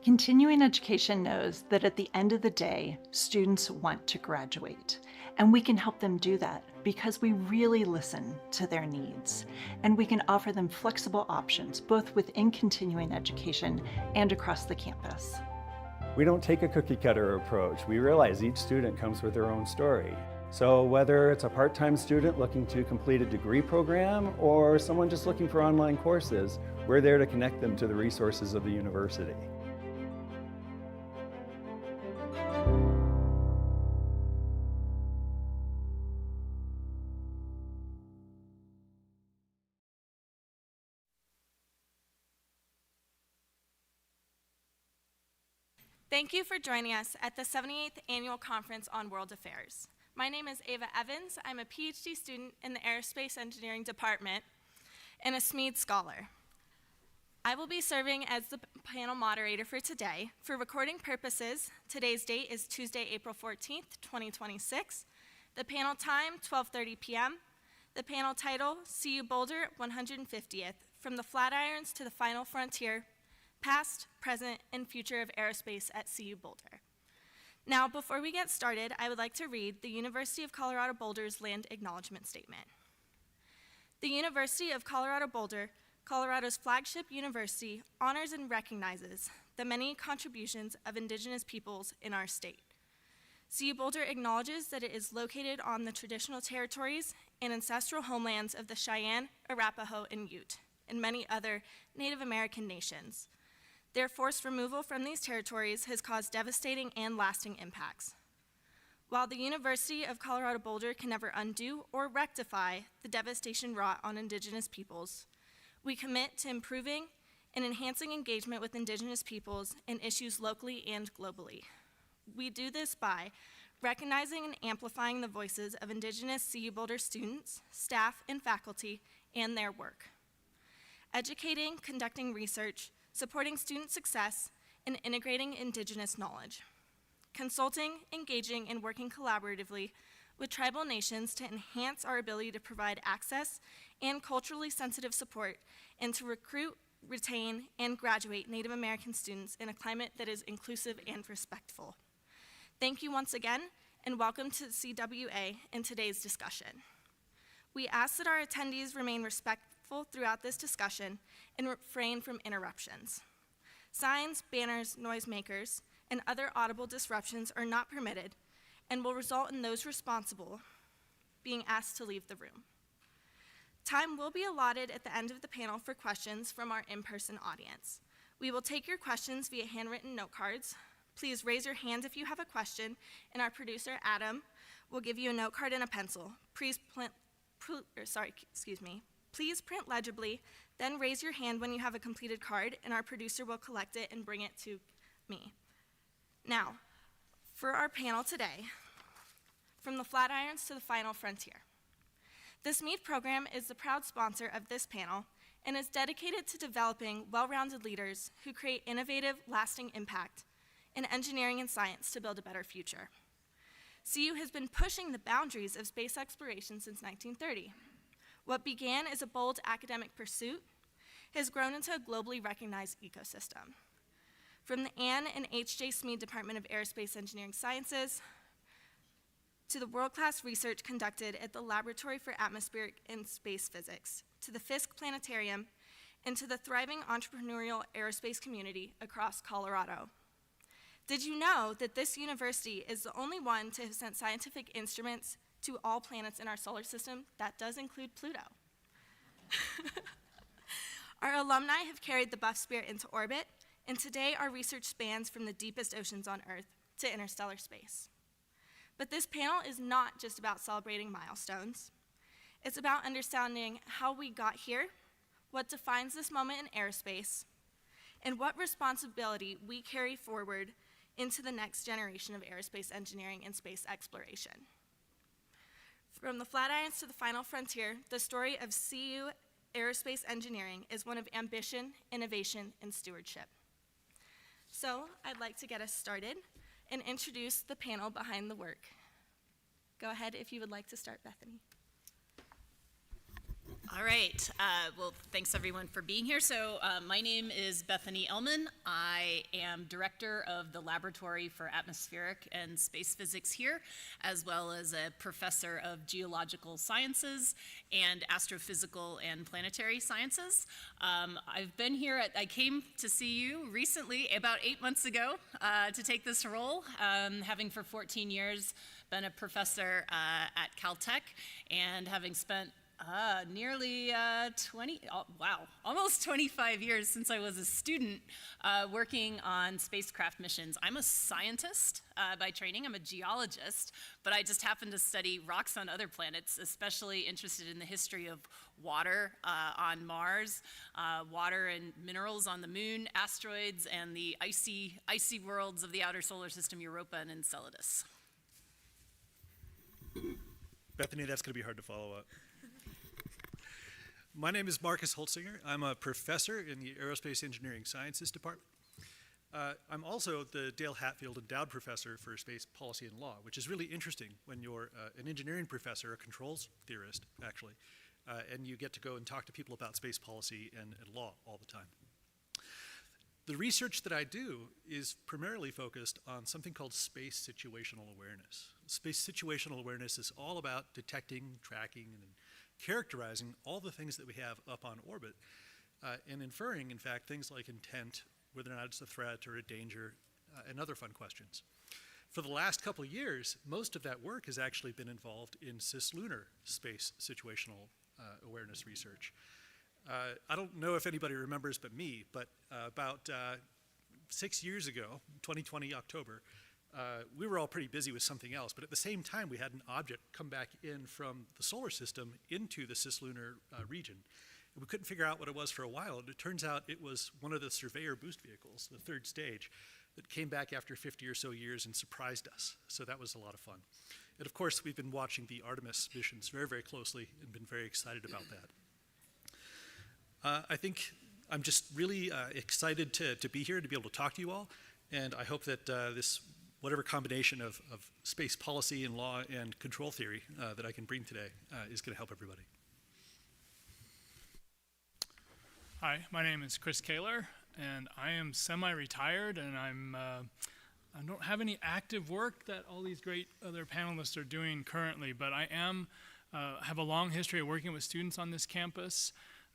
Continuing education knows that at the end of the day, students want to graduate, and we can help them do that because we really listen to their needs, and we can offer them flexible options both within continuing education and across the campus. We don't take a cookie cutter approach. We realize each student comes with their own story. So whether it's a part-time student looking to complete a degree program or someone just looking for online courses, we're there to connect them to the resources of the university. Thank you for joining us at the 78th Annual Conference on World Affairs. My name is Ava Evans. I'm a PhD student in the Aerospace Engineering Department and a SMED scholar. I will be serving as the panel moderator for today. For recording purposes, today's date is Tuesday, April 14th, 2026. The panel time, 12:30 p.m. The panel title, CU Boulder 150th, From the Flatirons to the Final Frontier, Past, Present, and Future of Aerospace at CU Boulder. Now, before we get started, I would like to read the University of Colorado Boulder's Land Acknowledgement Statement. The University of Colorado Boulder, Colorado's flagship university, honors and recognizes the many contributions of Indigenous peoples in our state. CU Boulder acknowledges that it is located on the traditional territories and ancestral homelands of the Cheyenne, Arapaho, and Ute, and many other Native American nations. Their forced removal from these territories has caused devastating and lasting impacts. While the University of Colorado Boulder can never undo or rectify the devastation wrought on Indigenous peoples, we commit to improving and enhancing engagement with Indigenous peoples in issues locally and globally. We do this by recognizing and amplifying the voices of Indigenous CU Boulder students, staff, and faculty, and their work. Educating, conducting research, supporting student success, and integrating Indigenous knowledge. Consulting, engaging, and working collaboratively with tribal nations to enhance our ability to provide access and culturally sensitive support, and to recruit, retain, and graduate Native American students in a climate that is inclusive and respectful. Thank you once again, and welcome to CWA in today's discussion. We ask that our attendees remain respectful throughout this discussion and refrain from interruptions. Signs, banners, noisemakers, and other audible disruptions are not permitted and will result in those responsible being asked to leave the room. Time will be allotted at the end of the panel for questions from our in-person audience. We will take your questions via handwritten note cards. Please raise your hand if you have a question, and our producer, Adam, will give you a note card and a pencil. Please print legibly, then raise your hand when you have a completed card, and our producer will collect it and bring it to me. Now, for our panel today, From the Flatirons to the Final Frontier. This MEAD program is the proud sponsor of this panel and is dedicated to developing well-rounded leaders who create innovative, lasting impact in engineering and science to build a better future. CU has been pushing the boundaries of space exploration since 1930. What began as a bold academic pursuit has grown into a globally recognized ecosystem. From the Ann and H.J. Smead Department of Aerospace Engineering Sciences to the world-class research conducted at the Laboratory for Atmospheric and Space Physics, to the Fisk Planetarium, and to the thriving entrepreneurial aerospace community across Colorado. Did you know that this university is the only one to have sent scientific instruments to all planets in our solar system? That does include Pluto. Our alumni have carried the Buff Spirit into orbit, and today our research spans from the deepest oceans on Earth to interstellar space. But this panel is not just about celebrating milestones. It's about understanding how we got here, what defines this moment in aerospace, and what responsibility we carry forward into the next generation of aerospace engineering and space exploration. From the Flatirons to the Final Frontier, the story of CU aerospace engineering is one of ambition, innovation, and stewardship. So I'd like to get us started and introduce the panel behind the work. Go ahead if you would like to start, Bethany. All right. Well, thanks everyone for being here. So my name is Bethany Ellman. I am director of the Laboratory for Atmospheric and Space Physics here, as well as a professor of geological sciences and astrophysical and planetary sciences. I've been here, I came to see you recently, about 8 months ago, to take this role, having for 14 years been a professor at Caltech and having spent nearly almost 25 years since I was a student working on spacecraft missions. I'm a scientist by training. I'm a geologist, but I just happen to study rocks on other planets, especially interested in the history of water on Mars, water and minerals on the moon, asteroids, and the icy worlds of the outer solar system, Europa and Enceladus. Bethany, that's going to be hard to follow up. My name is Marcus Holtzinger. I'm a professor in the Aerospace Engineering Sciences Department. I'm also the Dale Hatfield Endowed Professor for Space Policy and Law, which is really interesting when you're an engineering professor, a controls theorist, actually, and you get to go and talk to people about space policy and law all the time. The research that I do is primarily focused on something called space situational awareness. Space situational awareness is all about detecting, tracking, and characterizing all the things that we have up on orbit and inferring, in fact, things like intent, whether or not it's a threat or a danger, and other fun questions. For the last couple of years, most of that work has actually been involved in cislunar space situational awareness research. I don't know if anybody remembers but me, but about 6 years ago, 2020 October, we were all pretty busy with something else, but at the same time we had an object come back in from the solar system into the cislunar region. And we couldn't figure out what it was for a while, and it turns out it was one of the Surveyor boost vehicles, the third stage, that came back after 50 or so years and surprised us. So that was a lot of fun. And of course, we've been watching the Artemis missions very, very closely and been very excited about that. I think I'm just really excited to be here, to be able to talk to you all, and I hope that this whatever combination of space policy and law and control theory that I can bring today is going to help everybody. Hi, my name is Chris Kaler, and I am semi-retired, and I don't have any active work that all these great other panelists are doing currently, but I have a long history of working with students on this campus.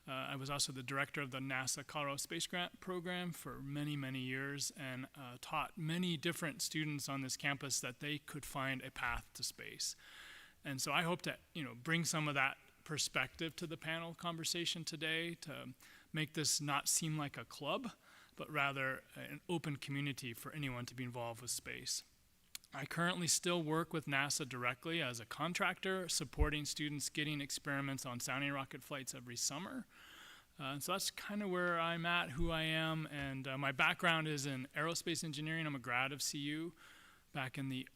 I was also the director of the NASA Colorado Space Grant Program for many, many years, and taught many different students on this campus that they could find a path to space. And so I hope to, bring some of that perspective to the panel conversation today to make this not seem like a club, but rather an open community for anyone to be involved with space. I currently still work with NASA directly as a contractor, supporting students getting experiments on sounding rocket flights every summer. So that's kind of where I'm at, who I am, and my background is in aerospace engineering. I'm a grad of CU back in the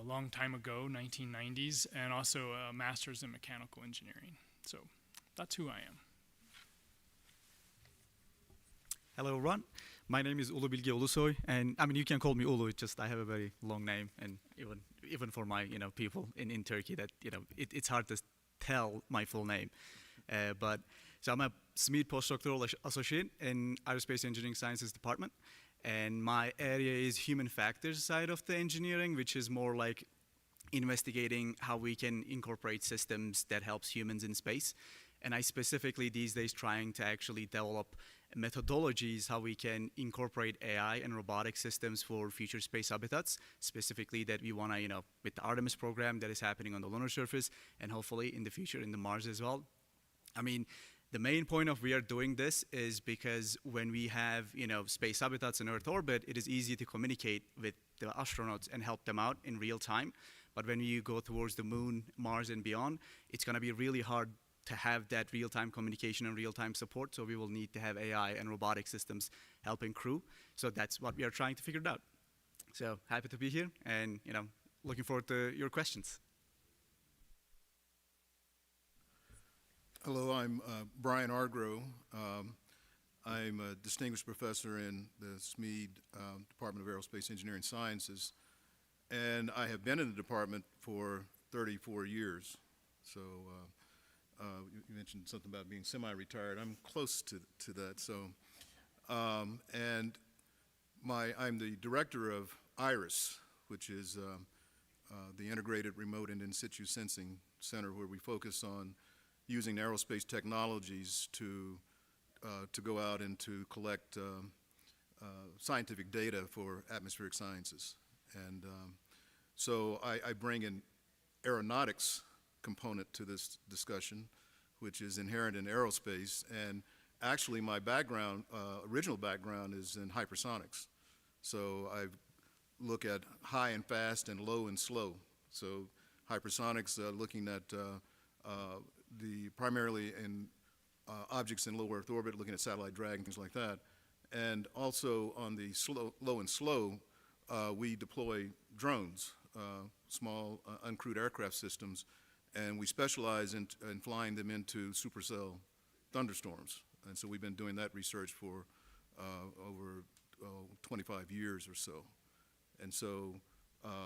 long time ago, 1990s, and also a master's in mechanical engineering. So that's who I am. Hello everyone, my name is Ulu Bilge Ulusoy, and you can call me Ulu, it's just I have a very long name, and even for my people in Turkey that it's hard to tell my full name. So I'm a SMED postdoctoral associate in Aerospace Engineering Sciences Department, and my area is human factors side of the engineering, which is more like investigating how we can incorporate systems that helps humans in space. And I specifically these days trying to actually develop methodologies how we can incorporate AI and robotic systems for future space habitats, specifically that we want to, with the Artemis program that is happening on the lunar surface, and hopefully in the future in the Mars as well. The main point of we are doing this is because when we have, space habitats in Earth orbit, it is easy to communicate with the astronauts and help them out in real time. But when you go towards the moon, Mars, and beyond, it's going to be really hard to have that real-time communication and real-time support, so we will need to have AI and robotic systems helping crew. So that's what we are trying to figure out. So happy to be here, and looking forward to your questions. Hello, I'm Brian Ardgrow. I'm a distinguished professor in the SMED Department of Aerospace Engineering Sciences, and I have been in the department for 34 years. So You mentioned something about being semi-retired. I'm close to that. So, and I'm the director of IRIS, which is the Integrated Remote and In Situ Sensing Center, where we focus on using aerospace technologies to go out and to collect scientific data for atmospheric sciences. And so I bring an aeronautics component to this discussion, which is inherent in aerospace. And actually my background, original background, is in hypersonics. So I look at high and fast and low and slow. So hypersonics, looking at primarily in objects in low Earth orbit, looking at satellite drag and things like that. And also on the low and slow, we deploy drones, small uncrewed aircraft systems, and we specialize in flying them into supercell thunderstorms. And so we've been doing that research for over 25 years or so. And so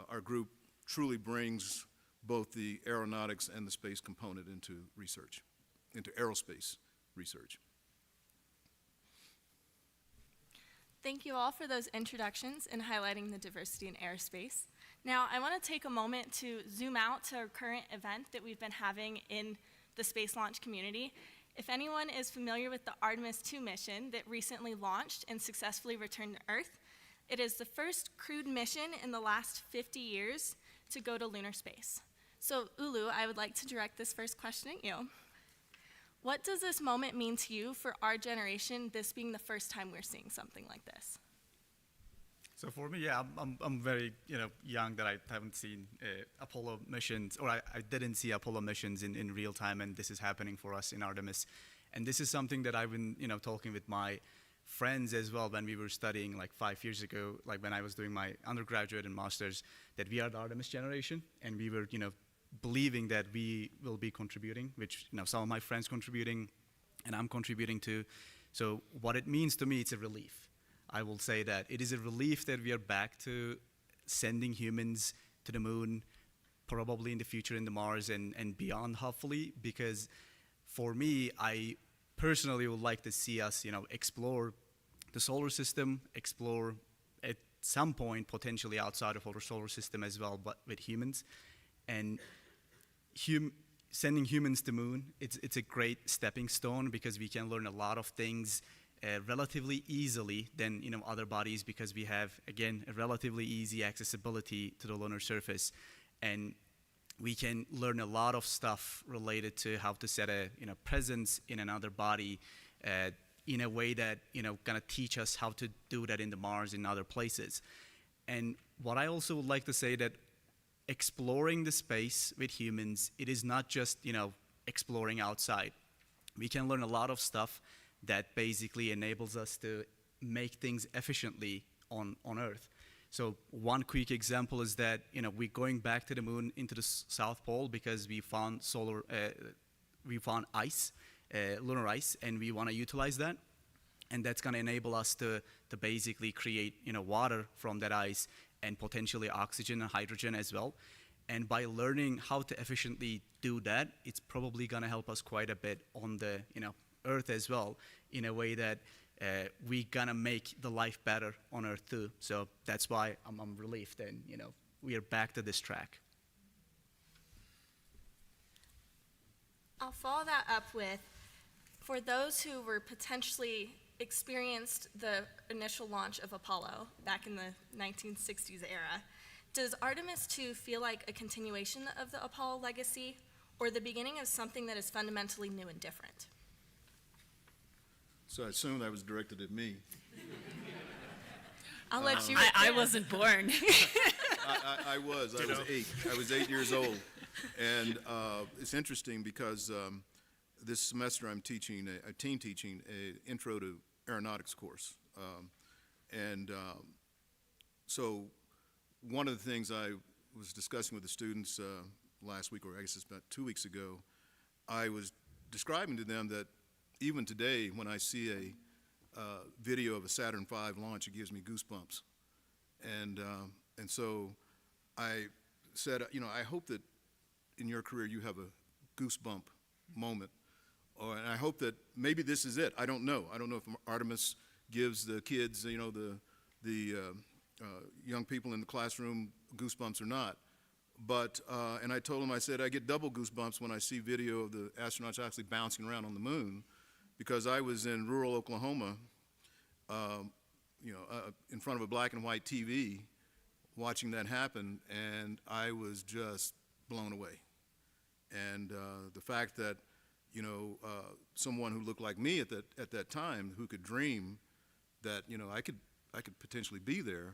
our group truly brings both the aeronautics and the space component into research, into aerospace research. Thank you all for those introductions and highlighting the diversity in aerospace. Now, I want to take a moment to zoom out to our current event that we've been having in the space launch community. If anyone is familiar with the Artemis II mission that recently launched and successfully returned to Earth, it is the first crewed mission in the last 50 years to go to lunar space. So, Ulu, I would like to direct this first question at you. What does this moment mean to you for our generation, this being the first time we're seeing something like this? So for me, yeah, I'm very young that I haven't seen Apollo missions, or I didn't see Apollo missions in real time, and this is happening for us in Artemis. And this is something that I've been talking with my friends as well when we were studying like 5 years ago, like when I was doing my undergraduate and master's, that we are the Artemis generation, and we were believing that we will be contributing, which some of my friends contributing, and I'm contributing to. So what it means to me, it's a relief. I will say that it is a relief that we are back to sending humans to the moon, probably in the future in the Mars and beyond, hopefully, because for me, I personally would like to see us, explore the solar system, explore at some point potentially outside of our solar system as well, but with humans. And sending humans to the moon, it's a great stepping stone because we can learn a lot of things relatively easily than other bodies, because we have, again, a relatively easy accessibility to the lunar surface, and we can learn a lot of stuff related to how to set a presence in another body in a way that gonna teach us how to do that in the Mars and other places. And what I also would like to say, that exploring the space with humans, it is not just exploring outside. We can learn a lot of stuff that basically enables us to make things efficiently on Earth. So one quick example is that we're going back to the moon into the South Pole because we found ice, lunar ice, and we want to utilize that. And that's going to enable us to basically create water from that ice, and potentially oxygen and hydrogen as well. And by learning how to efficiently do that, it's probably going to help us quite a bit on the Earth as well, in a way that we're gonna make the life better on Earth too. So that's why I'm relieved, and we are back to this track. I'll follow that up with, for those who were potentially experienced the initial launch of Apollo back in the 1960s era, does Artemis II feel like a continuation of the Apollo legacy, or the beginning of something that is fundamentally new and different? So I assume that was directed at me. I'll let you. I wasn't born. I was 8. I was 8 years old. And it's interesting because this semester I'm teaching, teaching an intro to aeronautics course. So one of the things I was discussing with the students last week, or I guess it's about 2 weeks ago, I was describing to them that even today, when I see a video of a Saturn V launch, it gives me goosebumps. And so I said, I hope that in your career you have a goosebump moment. And I hope that maybe this is it. I don't know. I don't know if Artemis gives the kids, you know, the young people in the classroom goosebumps or not. But, and I told him, I said, I get double goosebumps when I see video of the astronauts actually bouncing around on the moon, because I was in rural Oklahoma, in front of a black and white TV, watching that happen, and I was just blown away. And the fact that, you know, someone who looked like me at that time, who could dream that, you know, I could potentially be there,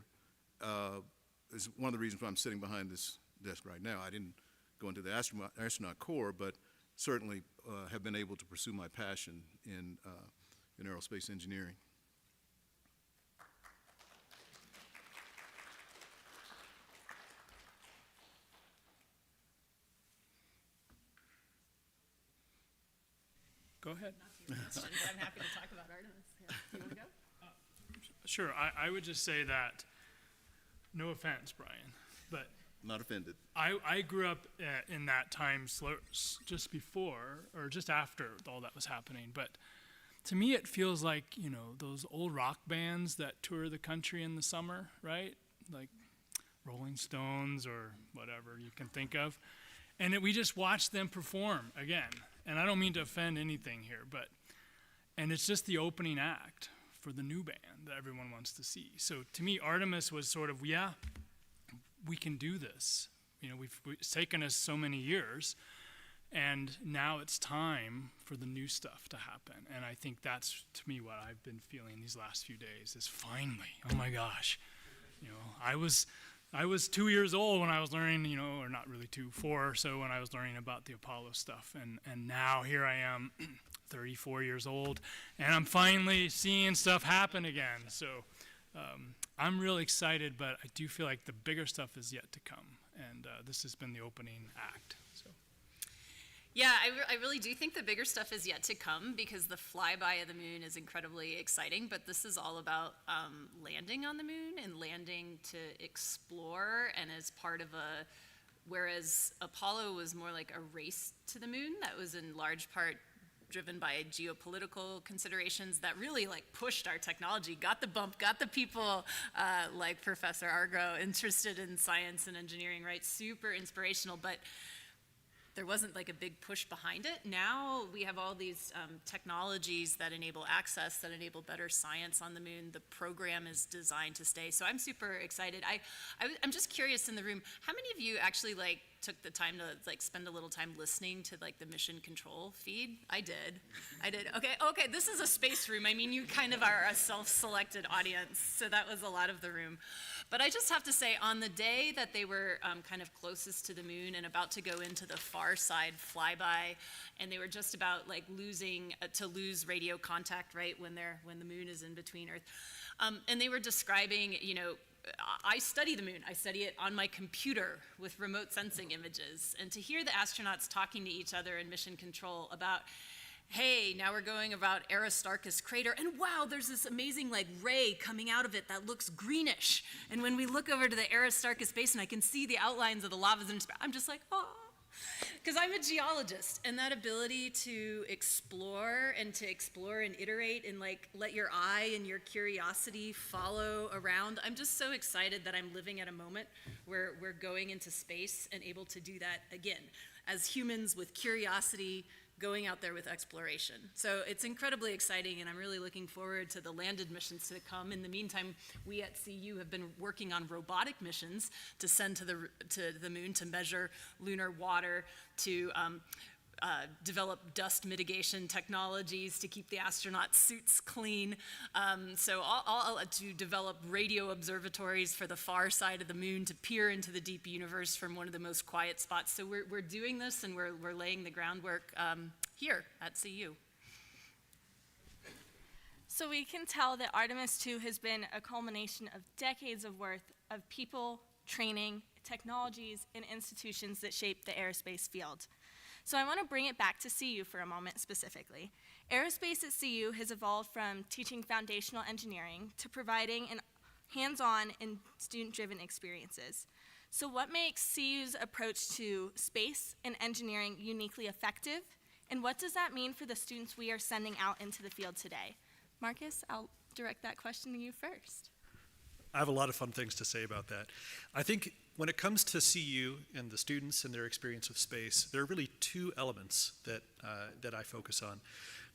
is one of the reasons why I'm sitting behind this desk right now. I didn't go into the astronaut corps, but certainly have been able to pursue my passion in aerospace engineering. Go ahead. Not to your question, but I'm happy to talk about Artemis. Yeah. You want to go? Sure, I would just say that, no offense, Brian, but Not offended. I grew up in that time just before or just after all that was happening. But to me, it feels like, you know, those old rock bands that tour the country in the summer, right? Like Rolling Stones or whatever you can think of. And we just watched them perform again. And I don't mean to offend anything here, and it's just the opening act for the new band that everyone wants to see. So to me, Artemis was sort of, yeah, we can do this. You know, it's taken us so many years, and now it's time for the new stuff to happen. And I think that's, to me, what I've been feeling these last few days is finally, oh my gosh. You know, I was 2 years old when I was learning, you know, or not really 2, 4 or so, when I was learning about the Apollo stuff. And now here I am, 34 years old, and I'm finally seeing stuff happen again. So I'm really excited, but I do feel like the bigger stuff is yet to come. And this has been the opening act. So. Yeah, I really do think the bigger stuff is yet to come, because the flyby of the moon is incredibly exciting, but this is all about landing on the moon and landing to explore, and as part of whereas Apollo was more like a race to the moon that was in large part driven by geopolitical considerations that really like pushed our technology, got the bump, got the people like Professor Argo interested in science and engineering, right? Super inspirational, but there wasn't like a big push behind it. Now we have all these technologies that enable access, that enable better science on the moon. The program is designed to stay. So I'm super excited. I'm just curious in the room, how many of you actually like took the time to like spend a little time listening to like the mission control feed? I did. Okay, this is a space room. I mean, you kind of are a self-selected audience, so that was a lot of the room. But I just have to say, on the day that they were kind of closest to the moon and about to go into the far side flyby, and they were just about like to lose radio contact, right, when the moon is in between Earth, and they were describing, you know, I study the moon. I study it on my computer with remote sensing images, and to hear the astronauts talking to each other in mission control about, hey, now we're going about Aerostarchus crater, and wow, there's this amazing like ray coming out of it that looks greenish. And when we look over to the Aerostarchus basin, I can see the outlines of the lavas, and I'm just like, oh, because I'm a geologist, and that ability to explore and iterate and like let your eye and your curiosity follow around. I'm just so excited that I'm living at a moment where we're going into space and able to do that again as humans with curiosity, going out there with exploration. So it's incredibly exciting, and I'm really looking forward to the landed missions to come. In the meantime, we at CU have been working on robotic missions to send to the moon to measure lunar water, to develop dust mitigation technologies to keep the astronauts' suits clean. So to develop radio observatories for the far side of the moon to peer into the deep universe from one of the most quiet spots. So we're doing this, and we're laying the groundwork here at CU. So we can tell that Artemis II has been a culmination of decades of work of people, training, technologies, and institutions that shape the aerospace field. So I want to bring it back to CU for a moment specifically. Aerospace at CU has evolved from teaching foundational engineering to providing hands-on and student-driven experiences. So what makes CU's approach to space and engineering uniquely effective And what does that mean for the students we are sending out into the field today? Marcus, I'll direct that question to you first. I have a lot of fun things to say about that. I think when it comes to CU and the students and their experience with space, there are really two elements that I focus on.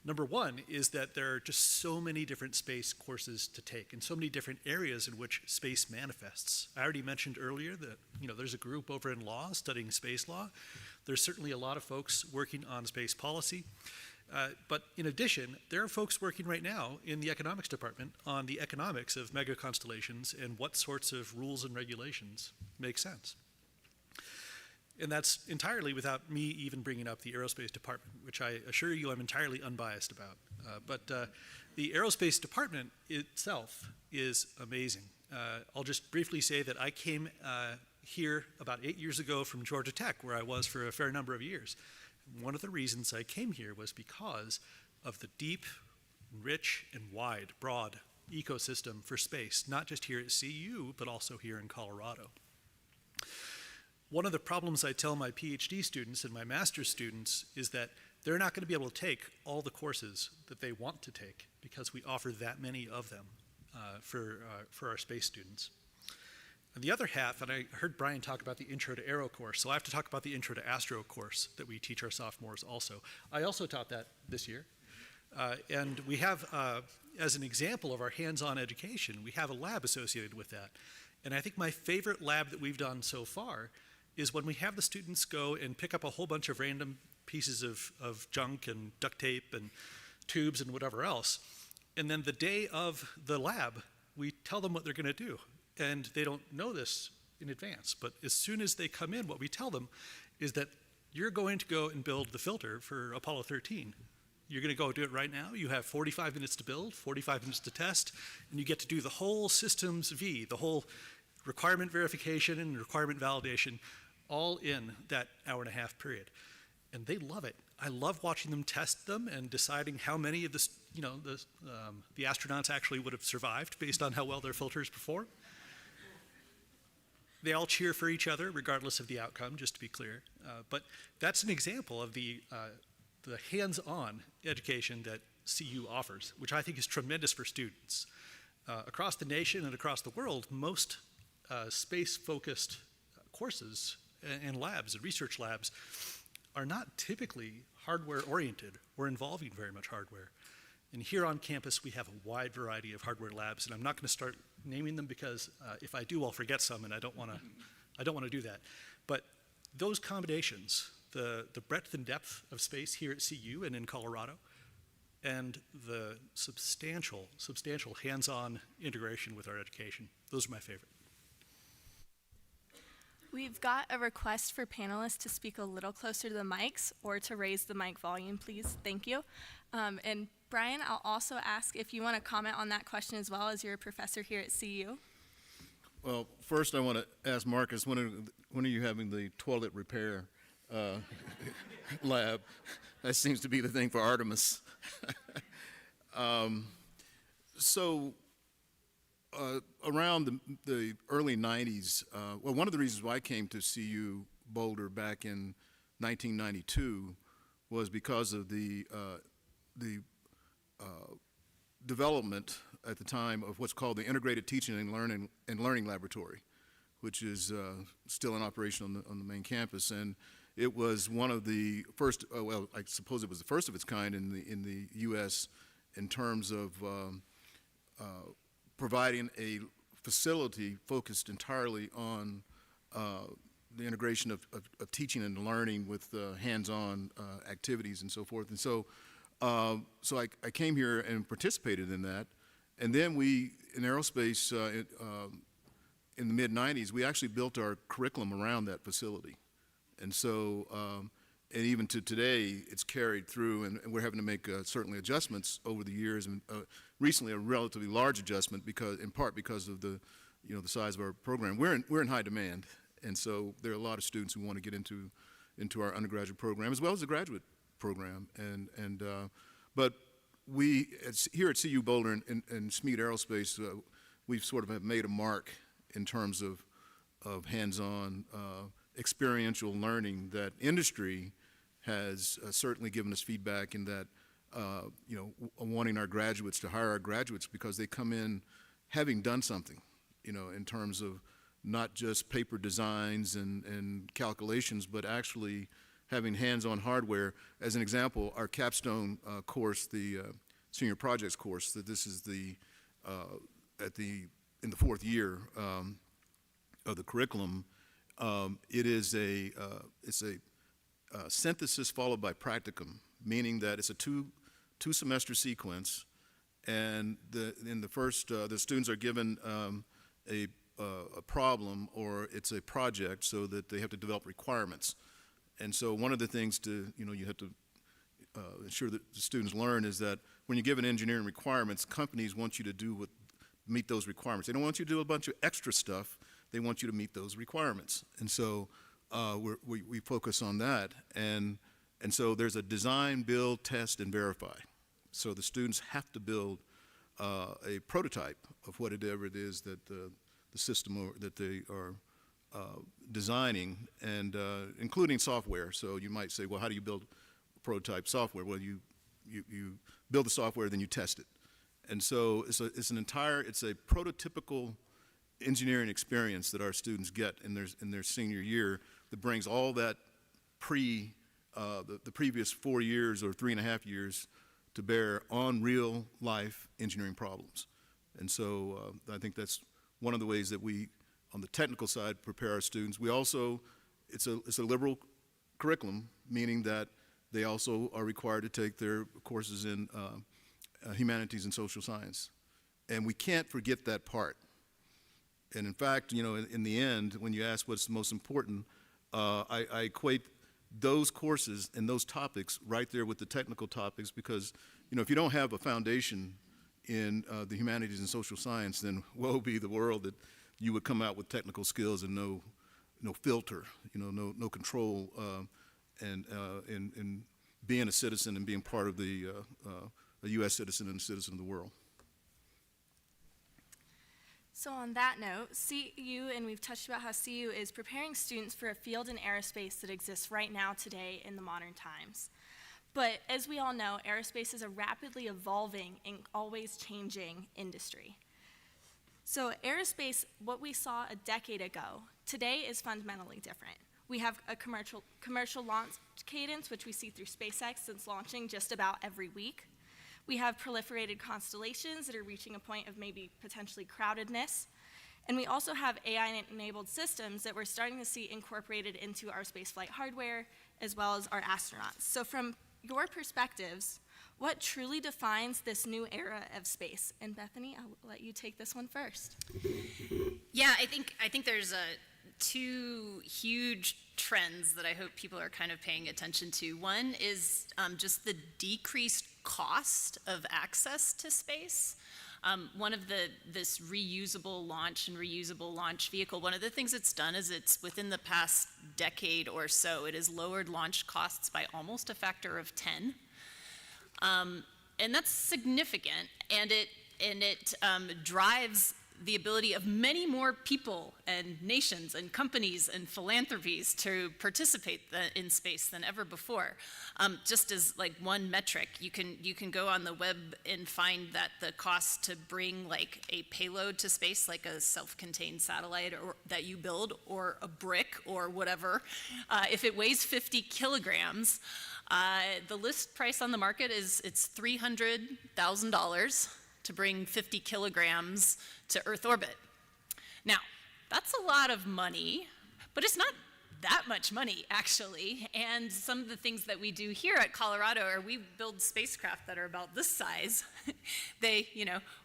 Number one is that there are just so many different space courses to take and so many different areas in which space manifests. I already mentioned earlier that there's a group over in law studying space law. There's certainly a lot of folks working on space policy. But in addition, there are folks working right now in the economics department on the economics of mega constellations and what sorts of rules and regulations make sense. And that's entirely without me even bringing up the aerospace department, which I assure you I'm entirely unbiased about. But the aerospace department itself is amazing. I'll just briefly say that I came here about 8 years ago from Georgia Tech, where I was for a fair number of years. One of the reasons I came here was because of the deep, rich, and wide, broad ecosystem for space, not just here at CU, but also here in Colorado. One of the problems I tell my PhD students and my master's students is that they're not going to be able to take all the courses that they want to take because we offer that many of them for our space students. And the other half, and I heard Brian talk about the Intro to Aero course, so I have to talk about the Intro to Astro course that we teach our sophomores also. I also taught that this year. And we have, as an example of our hands-on education, we have a lab associated with that. And I think my favorite lab that we've done so far is when we have the students go and pick up a whole bunch of random pieces of junk and duct tape and tubes and whatever else. And then the day of the lab, we tell them what they're going to do. And they don't know this in advance. But as soon as they come in, what we tell them is that you're going to go and build the filter for Apollo 13. You're going to go do it right now. You have 45 minutes to build, 45 minutes to test, and you get to do the whole systems V, the whole requirement verification and requirement validation, all in that hour-and-a-half period. And they love it. I love watching them test them and deciding how many of the astronauts actually would have survived based on how well their filters perform. They all cheer for each other regardless of the outcome, just to be clear. But that's an example of the hands-on education that CU offers, which I think is tremendous for students. Across the nation and across the world, most space-focused courses and labs and research labs are not typically hardware-oriented or involving very much hardware. And here on campus, we have a wide variety of hardware labs, and I'm not going to start naming them because if I do, I'll forget some, and I don't want to do that. But those combinations, the breadth and depth of space here at CU and in Colorado, and the substantial hands-on integration with our education, those are my favorite. We've got a request for panelists to speak a little closer to the mics or to raise the mic volume, please. Thank you. And Brian, I'll also ask if you want to comment on that question as well, as you're a professor here at CU. Well, first I want to ask Marcus, when are you having the toilet repair lab? That seems to be the thing for Artemis. Around the early 90s, well, one of the reasons why I came to CU Boulder back in 1992 was because of the development at the time of what's called the Integrated Teaching and Learning Laboratory, which is still in operation on the main campus. And it was one of the first, well, I suppose it was the first of its kind in the U.S. in terms of providing a facility focused entirely on the integration of teaching and learning with hands-on activities and so forth. And so I came here and participated in that. And then we, in Aerospace, in the mid-90s, we actually built our curriculum around that facility. And so, and even to today, it's carried through, and we're having to make certainly adjustments over the years, and recently a relatively large adjustment in part because of the size of our program. We're in high demand, and so there are a lot of students who want to get into our undergraduate program as well as the graduate program. But we here at CU Boulder and SMED Aerospace, we've sort of have made a mark in terms of hands-on experiential learning that industry has certainly given us feedback in that, you know, wanting our graduates to hire our graduates because they come in having done something, you know, in terms of not just paper designs and calculations, but actually having hands-on hardware. As an example, our capstone course, the senior projects course, that this is the in the fourth year of the curriculum. It is it's a synthesis followed by practicum, meaning that it's a two semester sequence, and in the first the students are given a problem, or it's a project, so that they have to develop requirements. And so one of the things you have to ensure that the students learn is that when you're given engineering requirements, companies want you to meet those requirements. They don't want you to do a bunch of extra stuff. They want you to meet those requirements. And so we focus on that. And so there's a design, build, test, and verify. So the students have to build a prototype of whatever it is that the system that they are designing, and including software. So you might say, well, how do you build prototype software? Well, you build the software, then you test it. And so it's a prototypical engineering experience that our students get in their senior year that brings all that the previous 4 years or 3.5 years to bear on real life engineering problems. And so I think that's one of the ways that we, on the technical side, prepare our students. We also, it's a liberal curriculum, meaning that they also are required to take their courses in humanities and social science. And we can't forget that part. And in fact, you know, in the end, when you ask what's the most important, I equate those courses and those topics right there with the technical topics, because, you know, if you don't have a foundation in the humanities and social science, then woe be the world that you would come out with technical skills and no filter, you know, no control, and being a citizen and being part of a U.S. citizen and a citizen of the world. So on that note, CU, and we've touched about how CU is preparing students for a field in aerospace that exists right now today in the modern times. But as we all know, aerospace is a rapidly evolving and always changing industry. So aerospace, what we saw a decade ago, today is fundamentally different. We have a commercial launch cadence, which we see through SpaceX that's launching just about every week. We have proliferated constellations that are reaching a point of maybe potentially crowdedness. And we also have AI-enabled systems that we're starting to see incorporated into our spaceflight hardware, as well as our astronauts. So from your perspectives, what truly defines this new era of space? And Bethany, I'll let you take this one first. Yeah, I think there's two huge trends that I hope people are kind of paying attention to. One is just the decreased cost of access to space. One of this reusable launch and reusable launch vehicle, one of the things it's done is it's within the past decade or so, it has lowered launch costs by almost a factor of 10. And that's significant, and it drives the ability of many more people and nations and companies and philanthropies to participate in space than ever before. Just as like one metric, you can go on the web and find that the cost to bring like a payload to space, like a self-contained satellite or that you build, or a brick or whatever, if it weighs 50 kilograms, the list price on the market it's $300,000 to bring 50 kilograms to Earth orbit. Now, that's a lot of money, but it's not that much money, actually. And some of the things that we do here at Colorado are we build spacecraft that are about this size. They,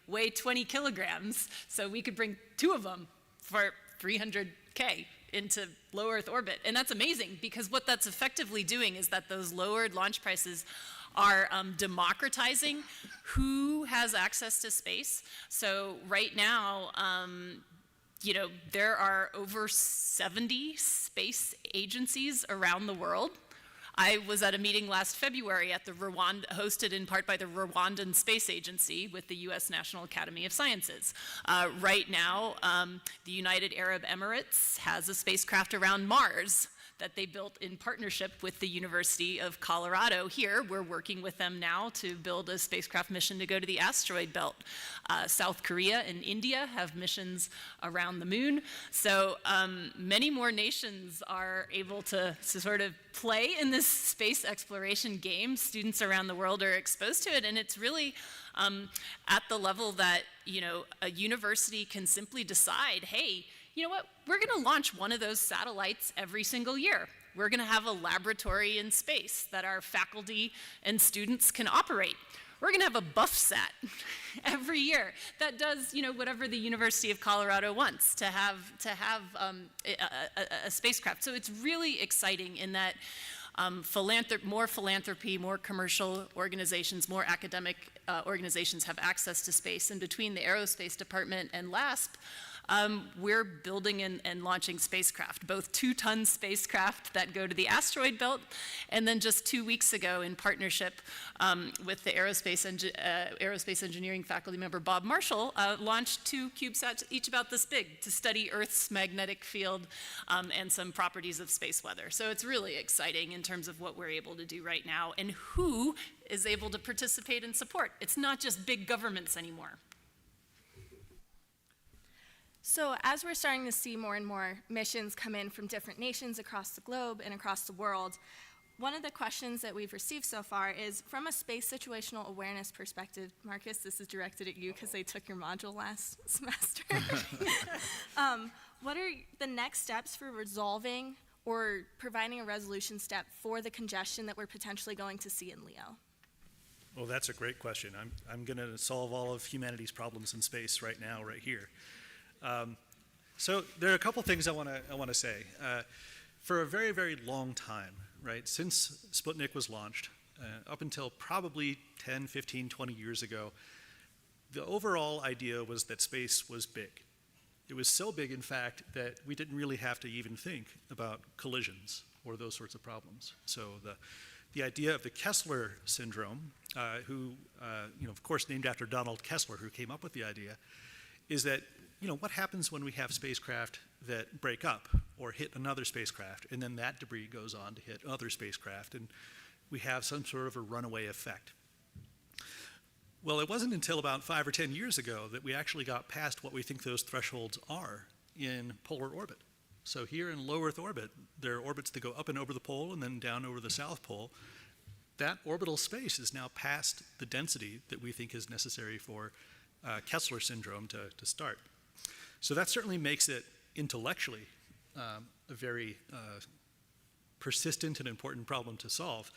weigh 20 kilograms, so we could bring 2 of them for $300K into low Earth orbit. And that's amazing, because what that's effectively doing is that those lowered launch prices are democratizing who has access to space. So right now, there are over 70 space agencies around the world. I was at a meeting last February at hosted in part by the Rwandan Space Agency with the U.S. National Academy of Sciences. Right now, the United Arab Emirates has a spacecraft around Mars that they built in partnership with the University of Colorado here. We're working with them now to build a spacecraft mission to go to the asteroid belt. South Korea and India have missions around the moon. So many more nations are able to sort of play in this space exploration game. Students around the world are exposed to it, and it's really at the level that, you know, a university can simply decide, hey, you know what, we're going to launch one of those satellites every single year. We're going to have a laboratory in space that our faculty and students can operate. We're going to have a BuffSat every year that does, you know, whatever the University of Colorado wants to have a spacecraft. So it's really exciting in that more philanthropy, more commercial organizations, more academic organizations have access to space. And between the Aerospace Department and LASP, we're building and launching spacecraft, both 2-ton spacecraft that go to the asteroid belt, and then just 2 weeks ago, in partnership with the aerospace engineering faculty member Bob Marshall, launched 2 CubeSats, each about this big, to study Earth's magnetic field and some properties of space weather. So it's really exciting in terms of what we're able to do right now and who is able to participate and support. It's not just big governments anymore. So as we're starting to see more and more missions come in from different nations across the globe and across the world, one of the questions that we've received so far is, from a space situational awareness perspective, Marcus, this is directed at you because they took your module last semester. What are the next steps for resolving or providing a resolution step for the congestion that we're potentially going to see in LEO? Well, that's a great question. I'm going to solve all of humanity's problems in space right now, right here. So there are a couple things I want to say. For a very, very long time, right, since Sputnik was launched, up until probably 10, 15, 20 years ago, the overall idea was that space was big. It was so big, in fact, that we didn't really have to even think about collisions or those sorts of problems. So the idea of the Kessler syndrome, who, of course, named after Donald Kessler, who came up with the idea, is that, what happens when we have spacecraft that break up or hit another spacecraft, and then that debris goes on to hit other spacecraft, and we have some sort of a runaway effect. Well, it wasn't until about 5 or 10 years ago that we actually got past what we think those thresholds are in polar orbit. So here in low Earth orbit, there are orbits that go up and over the pole and then down over the South Pole. That orbital space is now past the density that we think is necessary for Kessler syndrome to start. So that certainly makes it intellectually a very persistent and important problem to solve.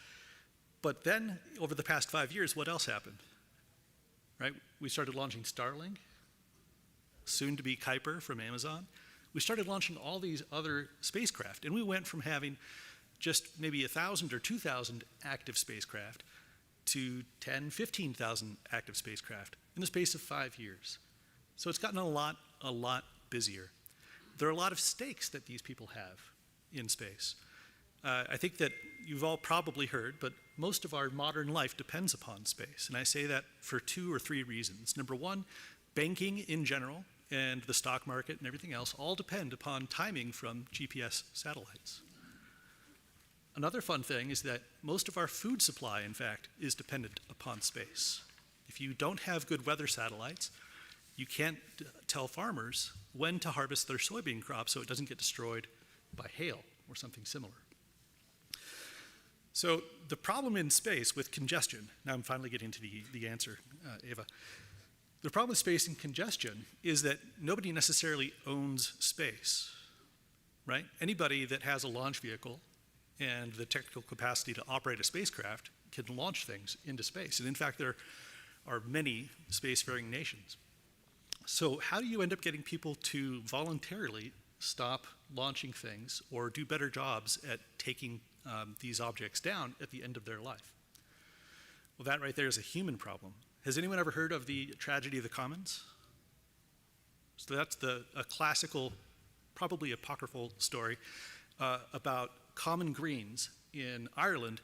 But then, over the past 5 years, what else happened? Right? We started launching Starlink, soon to be Kuiper from Amazon. We started launching all these other spacecraft, and we went from having just maybe 1,000 or 2,000 active spacecraft to 10, 15,000 active spacecraft in the space of 5 years. So it's gotten a lot busier. There are a lot of stakes that these people have in space. I think that you've all probably heard, but most of our modern life depends upon space. And I say that for 2 or 3 reasons. Number one, banking in general and the stock market and everything else all depend upon timing from GPS satellites. Another fun thing is that most of our food supply, in fact, is dependent upon space. If you don't have good weather satellites, you can't tell farmers when to harvest their soybean crop so it doesn't get destroyed by hail or something similar. So the problem in space with congestion, now I'm finally getting to the answer, Ava. The problem with space and congestion is that nobody necessarily owns space, right? Anybody that has a launch vehicle and the technical capacity to operate a spacecraft can launch things into space. And in fact, there are many spacefaring nations. So how do you end up getting people to voluntarily stop launching things or do better jobs at taking these objects down at the end of their life? Well, that right there is a human problem. Has anyone ever heard of the tragedy of the commons? So that's a classical, probably apocryphal story about common greens in Ireland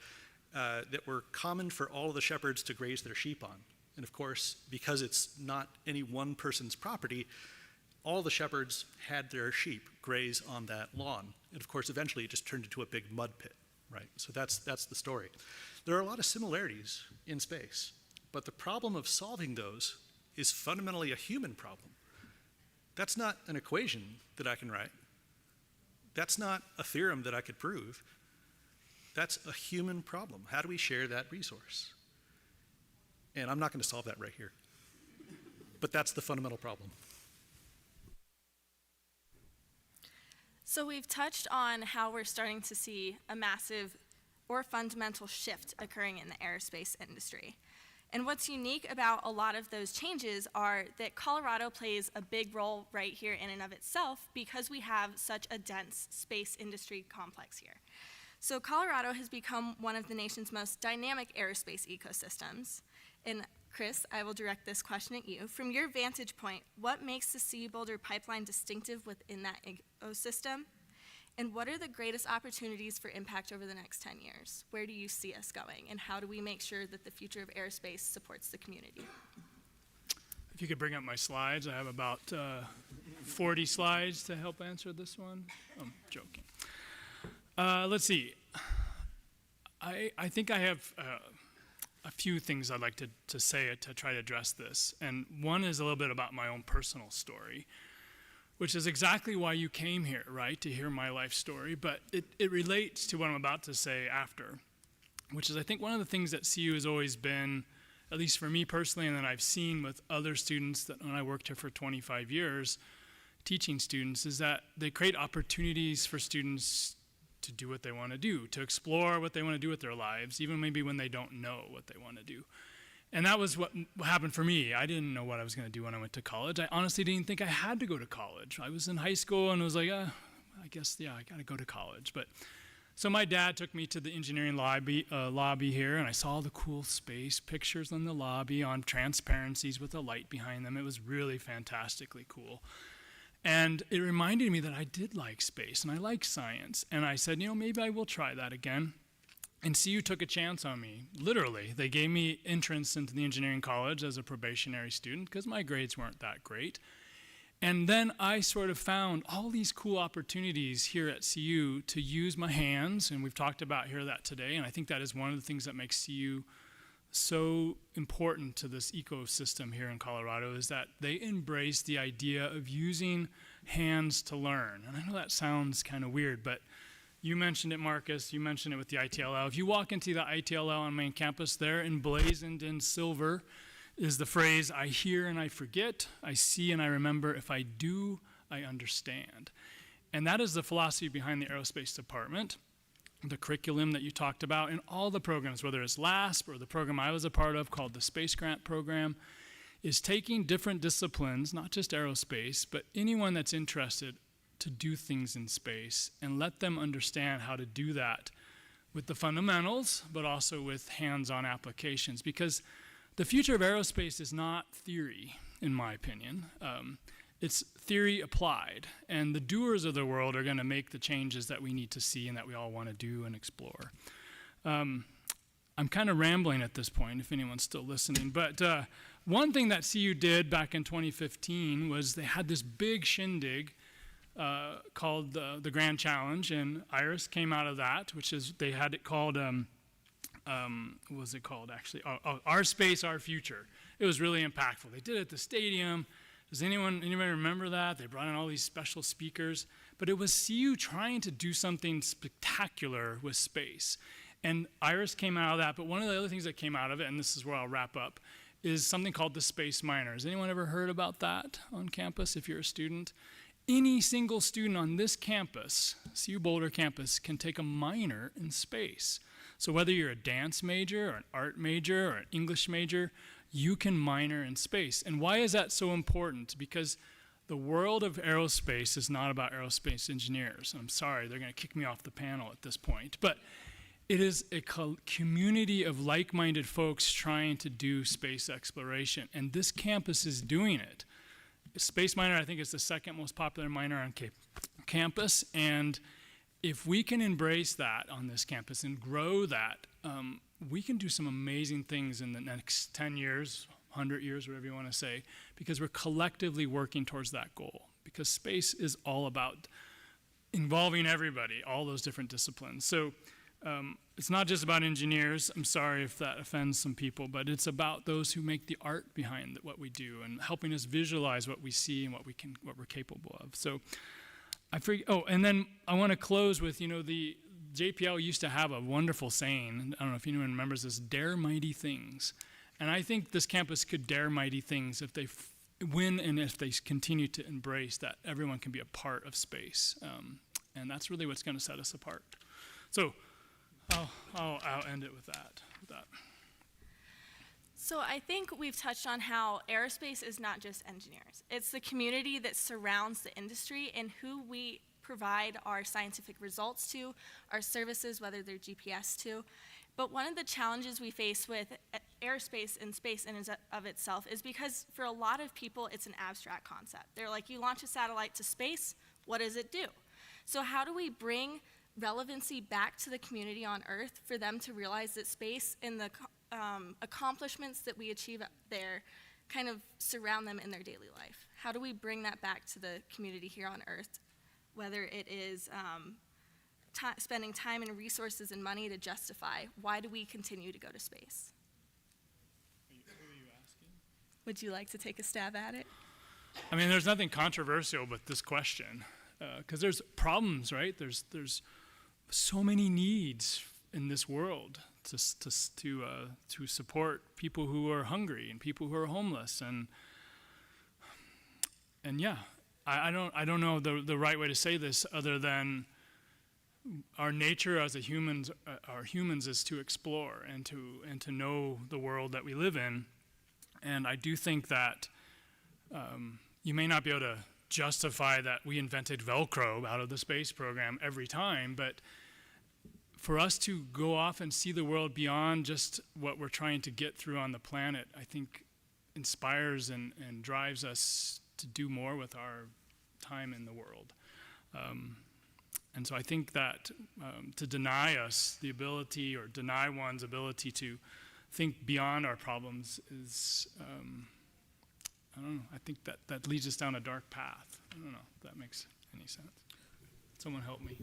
that were common for all of the shepherds to graze their sheep on. And of course, because it's not any one person's property, all the shepherds had their sheep graze on that lawn. And of course, eventually it just turned into a big mud pit, right? So that's the story. There are a lot of similarities in space, but the problem of solving those is fundamentally a human problem. That's not an equation that I can write. That's not a theorem that I could prove. That's a human problem. How do we share that resource? And I'm not going to solve that right here. But that's the fundamental problem. So we've touched on how we're starting to see a massive or fundamental shift occurring in the aerospace industry. And what's unique about a lot of those changes are that Colorado plays a big role right here in and of itself because we have such a dense space industry complex here. So Colorado has become one of the nation's most dynamic aerospace ecosystems. And Chris, I will direct this question at you. From your vantage point, what makes the CU Boulder pipeline distinctive within that ecosystem? And what are the greatest opportunities for impact over the next 10 years? Where do you see us going? And how do we make sure that the future of aerospace supports the community? If you could bring up my slides, I have about 40 slides to help answer this one. I'm joking. Let's see. I think I have a few things I'd like to say to try to address this. And one is a little bit about my own personal story, which is exactly why you came here, right, to hear my life story. But it relates to what I'm about to say after, which is I think one of the things that CU has always been, at least for me personally, and that I've seen with other students that when I worked here for 25 years, teaching students, is that they create opportunities for students to do what they want to do, to explore what they want to do with their lives, even maybe when they don't know what they want to do. And that was what happened for me. I didn't know what I was going to do when I went to college. I honestly didn't think I had to go to college. I was in high school and was like, I guess, yeah, I got to go to college. But so my dad took me to the engineering lobby here, and I saw all the cool space pictures in the lobby on transparencies with a light behind them. It was really fantastically cool. And it reminded me that I did like space and I like science. And I said, maybe I will try that again. And CU took a chance on me, literally. They gave me entrance into the engineering college as a probationary student because my grades weren't that great. And then I sort of found all these cool opportunities here at CU to use my hands, and we've talked about here that today, and I think that is one of the things that makes CU so important to this ecosystem here in Colorado is that they embrace the idea of using hands to learn. And I know that sounds kind of weird, but you mentioned it, Marcus, you mentioned it with the ITLL. If you walk into the ITLL on main campus, there emblazoned in silver is the phrase, I hear and I forget, I see and I remember, if I do, I understand. And that is the philosophy behind the aerospace department. The curriculum that you talked about in all the programs, whether it's LASP or the program I was a part of called the Space Grant Program, is taking different disciplines, not just aerospace, but anyone that's interested to do things in space and let them understand how to do that with the fundamentals, but also with hands-on applications. Because the future of aerospace is not theory, in my opinion. It's theory applied, and the doers of the world are going to make the changes that we need to see and that we all want to do and explore. I'm kind of rambling at this point, if anyone's still listening, but one thing that CU did back in 2015 was they had this big shindig called the Grand Challenge, and Iris came out of that, which is, they had it called, what was it called actually? Our Space, Our Future. It was really impactful. They did it at the stadium. Does anybody remember that? They brought in all these special speakers. But it was CU trying to do something spectacular with space. And Iris came out of that, but one of the other things that came out of it, and this is where I'll wrap up, is something called the Space Minor. Has anyone ever heard about that on campus if you're a student? Any single student on this campus, CU Boulder campus, can take a minor in space. So whether you're a dance major or an art major or an English major, you can minor in space. And why is that so important? Because the world of aerospace is not about aerospace engineers. I'm sorry, they're going to kick me off the panel at this point. But it is a community of like-minded folks trying to do space exploration. And this campus is doing it. Space minor, I think, is the second most popular minor on campus. And if we can embrace that on this campus and grow that, we can do some amazing things in the next 10 years, 100 years, whatever you want to say, because we're collectively working towards that goal. because space is all about involving everybody, all those different disciplines. So it's not just about engineers. I'm sorry if that offends some people, but it's about those who make the art behind what we do and helping us visualize what we see and what we're capable of. So and then I want to close with, the JPL used to have a wonderful saying. I don't know if anyone remembers this: dare mighty things. And I think this campus could dare mighty things if they win and if they continue to embrace that everyone can be a part of space. And that's really what's going to set us apart. So I'll end it with that. So I think we've touched on how aerospace is not just engineers. It's the community that surrounds the industry and who we provide our scientific results to, our services, whether they're GPS to. But one of the challenges we face with aerospace and space in and of itself is because for a lot of people, it's an abstract concept. They're like, you launch a satellite to space, what does it do? So how do we bring relevancy back to the community on Earth for them to realize that space and the accomplishments that we achieve there kind of surround them in their daily life? How do we bring that back to the community here on Earth, whether it is spending time and resources and money to justify why do we continue to go to space? Who are you asking? Would you like to take a stab at it? I mean, there's nothing controversial with this question, because there's problems, right? There's so many needs in this world to support people who are hungry and people who are homeless, and yeah, I don't know the right way to say this other than our nature as humans is to explore and to know the world that we live in, and I do think that you may not be able to justify that we invented Velcro out of the space program every time, but for us to go off and see the world beyond just what we're trying to get through on the planet, I think inspires and drives us to do more with our time in the world. And so I think that to deny us the ability or deny one's ability to think beyond our problems is, I don't know, I think that leads us down a dark path. I don't know if that makes any sense. Someone help me.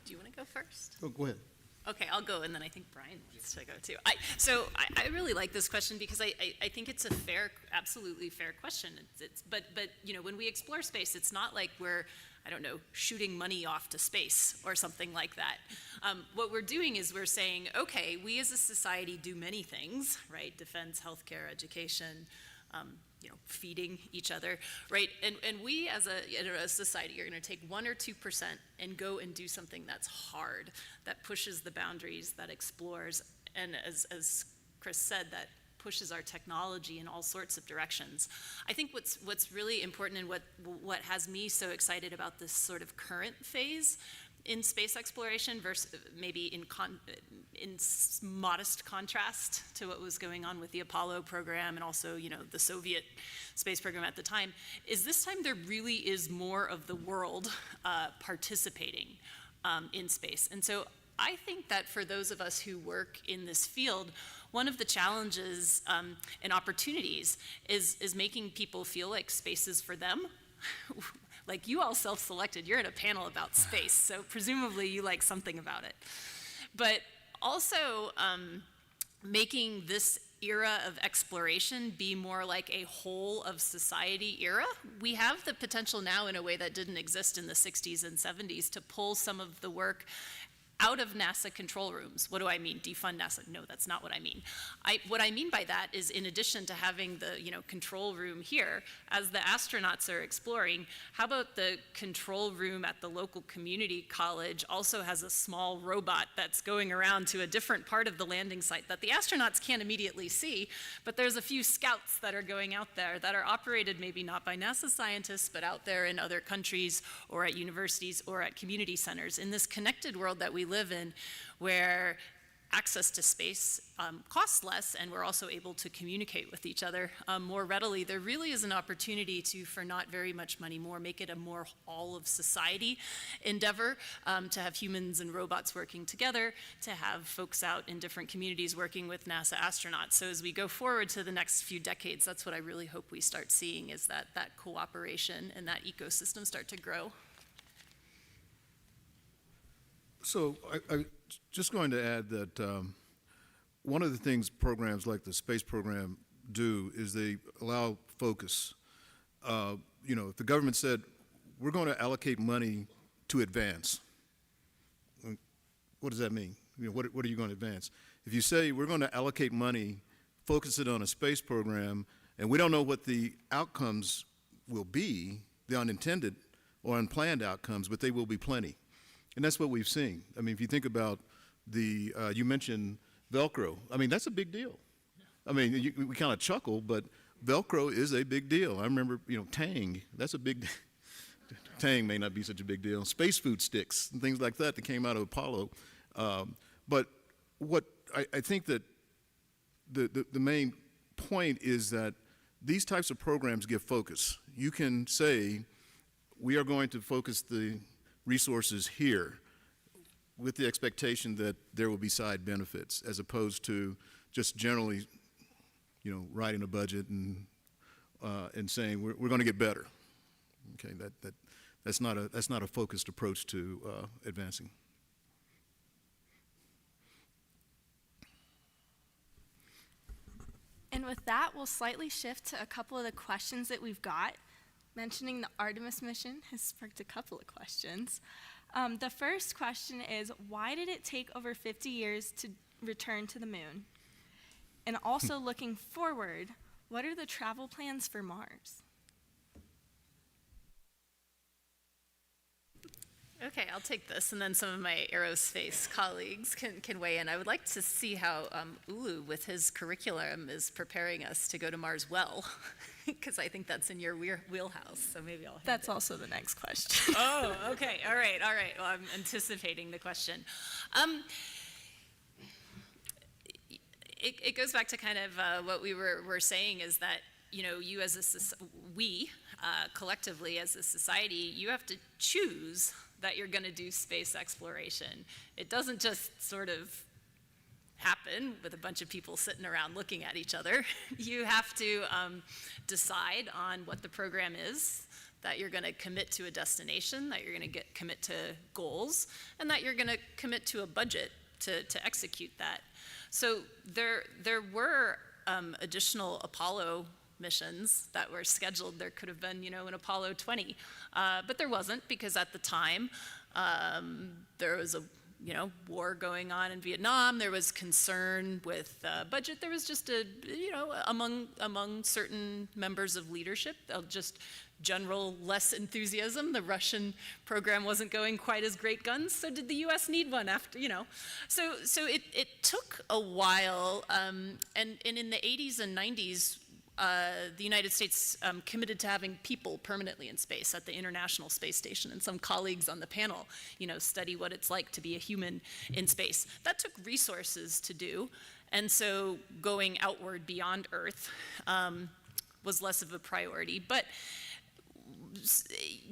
Do you want to go first? Oh, go ahead. Okay, I'll go, and then I think Brian wants to go too. I really like this question because I think it's a absolutely fair question. But when we explore space, it's not like we're, I don't know, shooting money off to space or something like that. What we're doing is we're saying, okay, we as a society do many things, right? Defense, healthcare, education, feeding each other, right? And we as a society are going to take 1 or 2% and go and do something that's hard, that pushes the boundaries, that explores, and as Chris said, that pushes our technology in all sorts of directions. I think what's really important and what has me so excited about this sort of current phase in space exploration versus maybe in modest contrast to what was going on with the Apollo program and also, the Soviet space program at the time, is this time there really is more of the world participating in space. And so I think that for those of us who work in this field, one of the challenges and opportunities is making people feel like space is for them. Like you all self-selected, you're in a panel about space, so presumably you like something about it. But also making this era of exploration be more like a whole of society era. We have the potential now in a way that didn't exist in the 60s and 70s to pull some of the work out of NASA control rooms. What do I mean? Defund NASA? No, that's not what I mean. What I mean by that is in addition to having the control room here, as the astronauts are exploring, how about the control room at the local community college also has a small robot that's going around to a different part of the landing site that the astronauts can't immediately see, but there's a few scouts that are going out there that are operated maybe not by NASA scientists, but out there in other countries or at universities or at community centers in this connected world that we live in, where access to space costs less, and we're also able to communicate with each other more readily. There really is an opportunity to, for not very much money more, make it a more all of society endeavor, to have humans and robots working together, to have folks out in different communities working with NASA astronauts. So as we go forward to the next few decades, that's what I really hope we start seeing, is that cooperation and that ecosystem start to grow. So I just going to add that one of the things programs like the space program do is they allow focus. You know, if the government said, we're going to allocate money to advance, what does that mean? You know, what are you going to advance? If you say we're going to allocate money, focus it on a space program, and we don't know what the outcomes will be, the unintended or unplanned outcomes, but they will be plenty. And that's what we've seen. I mean, if you think about the, you mentioned Velcro. I mean, that's a big deal. I mean, we kind of chuckle, but Velcro is a big deal. I remember, you know, Tang, that's a big, Tang may not be such a big deal. Space food sticks and things like that came out of Apollo. But what I think that the main point is that these types of programs give focus. You can say, we are going to focus the resources here with the expectation that there will be side benefits, as opposed to just generally, you know, writing a budget and saying we're going to get better. Okay, that's not a focused approach to advancing. And with that, we'll slightly shift to a couple of the questions that we've got. Mentioning the Artemis mission has sparked a couple of questions. The first question is, why did it take over 50 years to return to the moon? And also looking forward, what are the travel plans for Mars? Okay, I'll take this, and then some of my aerospace colleagues can weigh in. I would like to see how Ulu, with his curriculum, is preparing us to go to Mars well, because I think that's in your wheelhouse, so maybe I'll hand That's it. also the next question. Oh, okay, all right. Well, I'm anticipating the question. It goes back to kind of what we were saying, is that, you know, you as we collectively as a society, you have to choose that you're going to do space exploration. It doesn't just sort of happen with a bunch of people sitting around looking at each other. You have to decide on what the program is, that you're going to commit to a destination, that you're going to commit to goals, and that you're going to commit to a budget to execute that. So there were additional Apollo missions that were scheduled. There could have been, you know, an Apollo 20, but there wasn't, because at the time there was a, you know, war going on in Vietnam. There was concern with budget. There was just a, you know, among certain members of leadership, just general less enthusiasm. The Russian program wasn't going quite as great guns, so did the U.S. need one after, you know? So it took a while, and in the 80s and 90s, the United States committed to having people permanently in space at the International Space Station, and some colleagues on the panel, you know, study what it's like to be a human in space. That took resources to do, and so going outward beyond Earth was less of a priority. But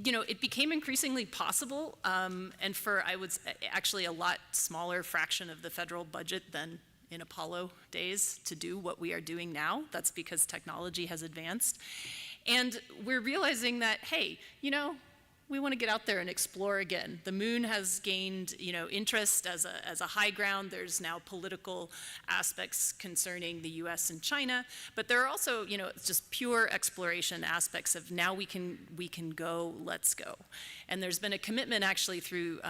you know, it became increasingly possible, and for, I would say, actually a lot smaller fraction of the federal budget than in Apollo days, to do what we are doing now. That's because technology has advanced. And we're realizing that, hey, you know, we want to get out there and explore again. The moon has gained, you know, interest as a high ground. There's now political aspects concerning the US and China, but there are also, you know, just pure exploration aspects of now we can go, let's go. And there's been a commitment actually through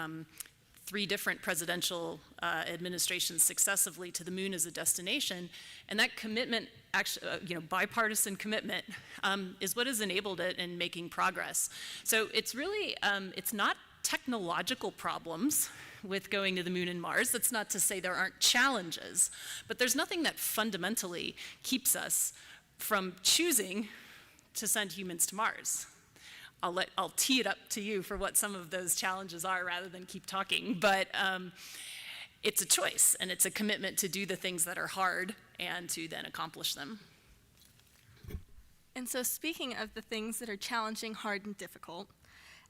3 different presidential administrations successively to the moon as a destination, and that commitment, actually, you know, bipartisan commitment, is what has enabled it in making progress. So it's really, it's not technological problems with going to the moon and Mars. That's not to say there aren't challenges, but there's nothing that fundamentally keeps us from choosing to send humans to Mars. I'll tee it up to you for what some of those challenges are rather than keep talking. But it's a choice, and it's a commitment to do the things that are hard and to then accomplish them. And so speaking of the things that are challenging, hard, and difficult,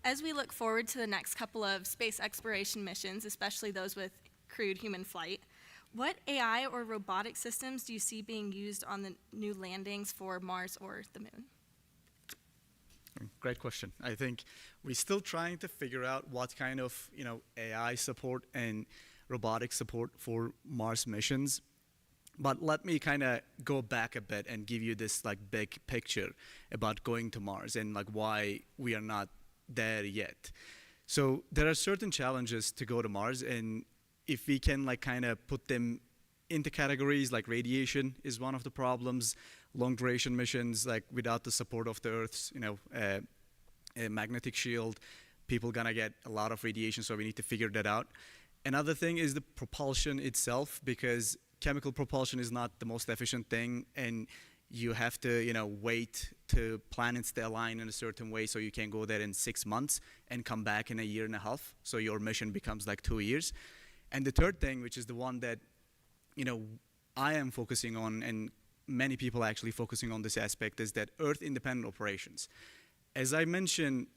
as we look forward to the next couple of space exploration missions, especially those with crewed human flight, what AI or robotic systems do you see being used on the new landings for Mars or the Moon? Great question. I think we're still trying to figure out what kind of AI support and robotic support for Mars missions. But let me kind of go back a bit and give you this big picture about going to Mars and why we are not there yet. So there are certain challenges to go to Mars, and if we can kind of put them into categories, like radiation is one of the problems, long duration missions without the support of the Earth's a magnetic shield, people gonna get a lot of radiation, so we need to figure that out. Another thing is the propulsion itself, because chemical propulsion is not the most efficient thing, and you have to wait to planets to align in a certain way, so you can go there in 6 months and come back in a year and a half, so your mission becomes 2 years. And the third thing, which is the one that I am focusing on, and many people are actually focusing on this aspect, is that Earth independent operations. As I mentioned,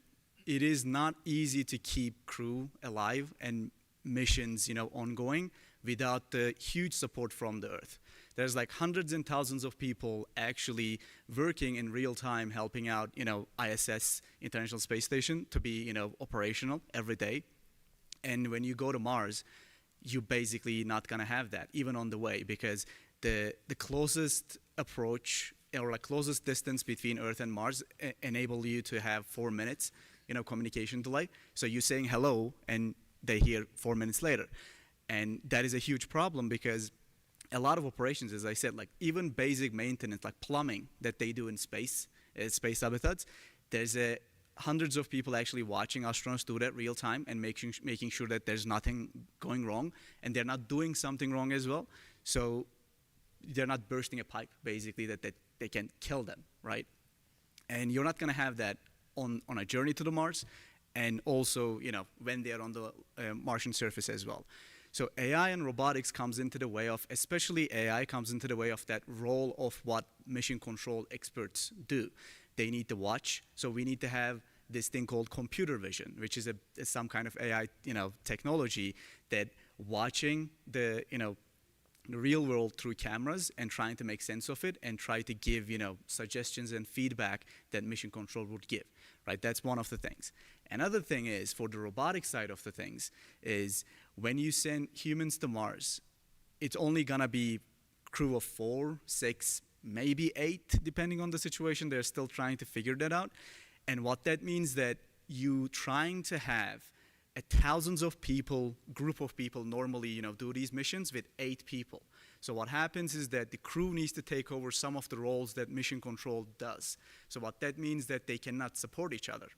it is not easy to keep crew alive and missions ongoing without the huge support from the Earth. There's hundreds and thousands of people actually working in real time, helping out ISS, International Space Station, to be operational every day. And when you go to Mars, you're basically not gonna have that, even on the way, because the closest approach or closest distance between Earth and Mars enable you to have 4 minutes communication delay. So you're saying hello and they hear 4 minutes later. And that is a huge problem, because a lot of operations, as I said, even basic maintenance, like plumbing that they do in space habitats, there's hundreds of people actually watching astronauts do that real time and making sure that there's nothing going wrong, and they're not doing something wrong as well. So they're not bursting a pipe, basically, that they can kill them, right? And you're not gonna have that on a journey to the Mars, and also when they're on the Martian surface as well. So AI and robotics comes into the way of, especially AI comes into the way of that role of what mission control experts do. They need to watch, so we need to have this thing called computer vision, which is some kind of AI technology that watching the real world through cameras and trying to make sense of it and try to give suggestions and feedback that mission control would give, right? That's one of the things. Another thing is, for the robotic side of the things, is when you send humans to Mars, it's only gonna be crew of 4, 6, maybe 8, depending on the situation. They're still trying to figure that out. And what that means, that you trying to have thousands of people, group of people normally do these missions with 8 people. So what happens is that the crew needs to take over some of the roles that mission control does. So what that means, that they cannot support each other.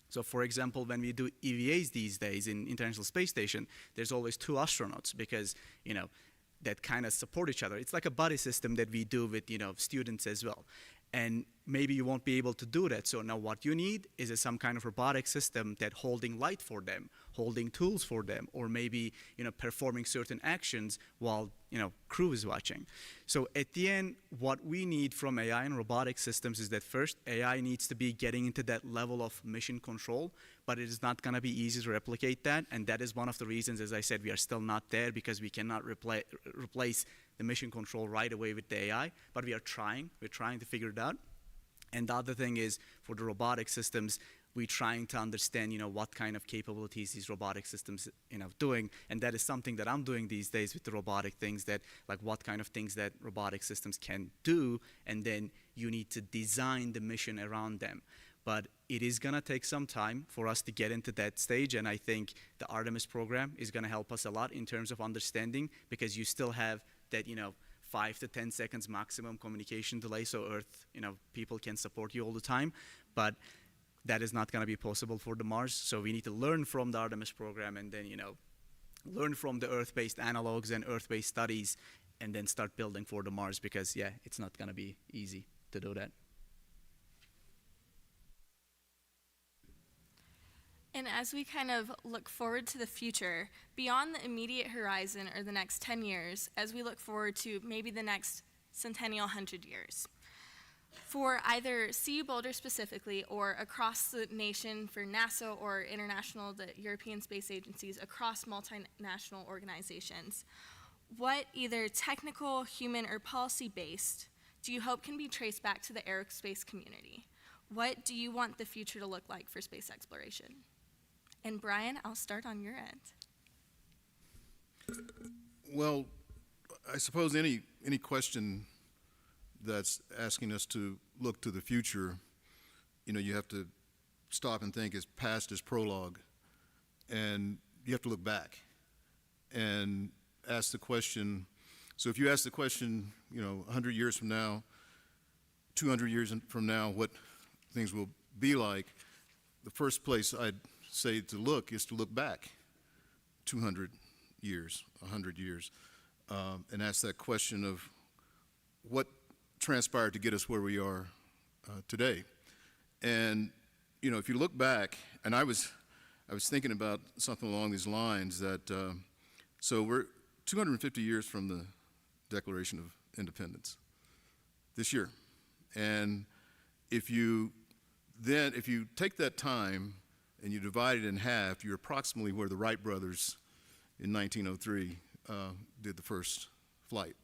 So for example, when we do EVAs these days in International Space Station, there's always 2 astronauts, because that kind of support each other. It's like a buddy system that we do with students as well. And maybe you won't be able to do that. So now what you need is some kind of robotic system that holding light for them, holding tools for them, or maybe performing certain actions while crew is watching. So at the end, what we need from AI and robotic systems is that first, AI needs to be getting into that level of mission control, but it is not going to be easy to replicate that. And that is one of the reasons, as I said, we are still not there, because we cannot replace the mission control right away with the AI, but we're trying to figure it out. And the other thing is, for the robotic systems, we're trying to understand, what kind of capabilities these robotic systems, doing. And that is something that I'm doing these days with the robotic things, that what kind of things that robotic systems can do, and then you need to design the mission around them. But it is gonna take some time for us to get into that stage, and I think the Artemis program is gonna help us a lot in terms of understanding, because you still have that 5 to 10 seconds maximum communication delay, so Earth people can support you all the time, but that is not going to be possible for the Mars. So we need to learn from the Artemis program, and then learn from the Earth-based analogs and Earth-based studies, and then start building for the Mars, because it's not going to be easy to do that. And as we kind of look forward to the future, beyond the immediate horizon or the next 10 years, as we look forward to maybe the next centennial 100 years, for either CU Boulder specifically or across the nation for NASA or international, the European Space Agencies, across multinational organizations, what either technical, human, or policy-based do you hope can be traced back to the aerospace community? What do you want the future to look like for space exploration? And Brian, I'll start on your end. Well, I suppose any question that's asking us to look to the future, you have to stop and think as past as prologue, and you have to look back and ask the question. So if you ask the question, 100 years from now, 200 years from now, what things will be like, the first place I'd say to look is to look back 200 years, 100 years, and ask that question of what transpired to get us where we are today. And if you look back, and I was thinking about something along these lines that so we're 250 years from the Declaration of Independence this year, and if you take that time and you divide it in half, you're approximately where the Wright brothers in 1903 did the first flight.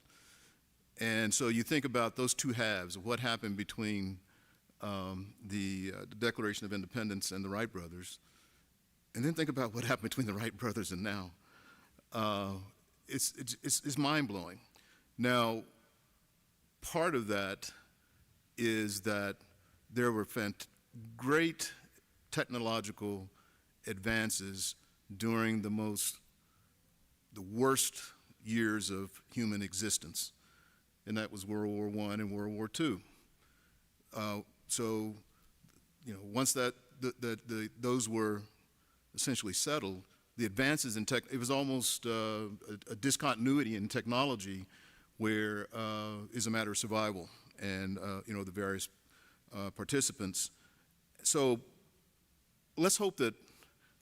And so you think about those two halves of what happened between the Declaration of Independence and the Wright brothers, and then think about what happened between the Wright brothers and now. It's mind-blowing. Now, part of that is that there were great technological advances during the worst years of human existence, and that was World War I and World War II. So, once those were essentially settled, the advances in tech, it was almost a discontinuity in technology where is a matter of survival and the various participants. So let's hope that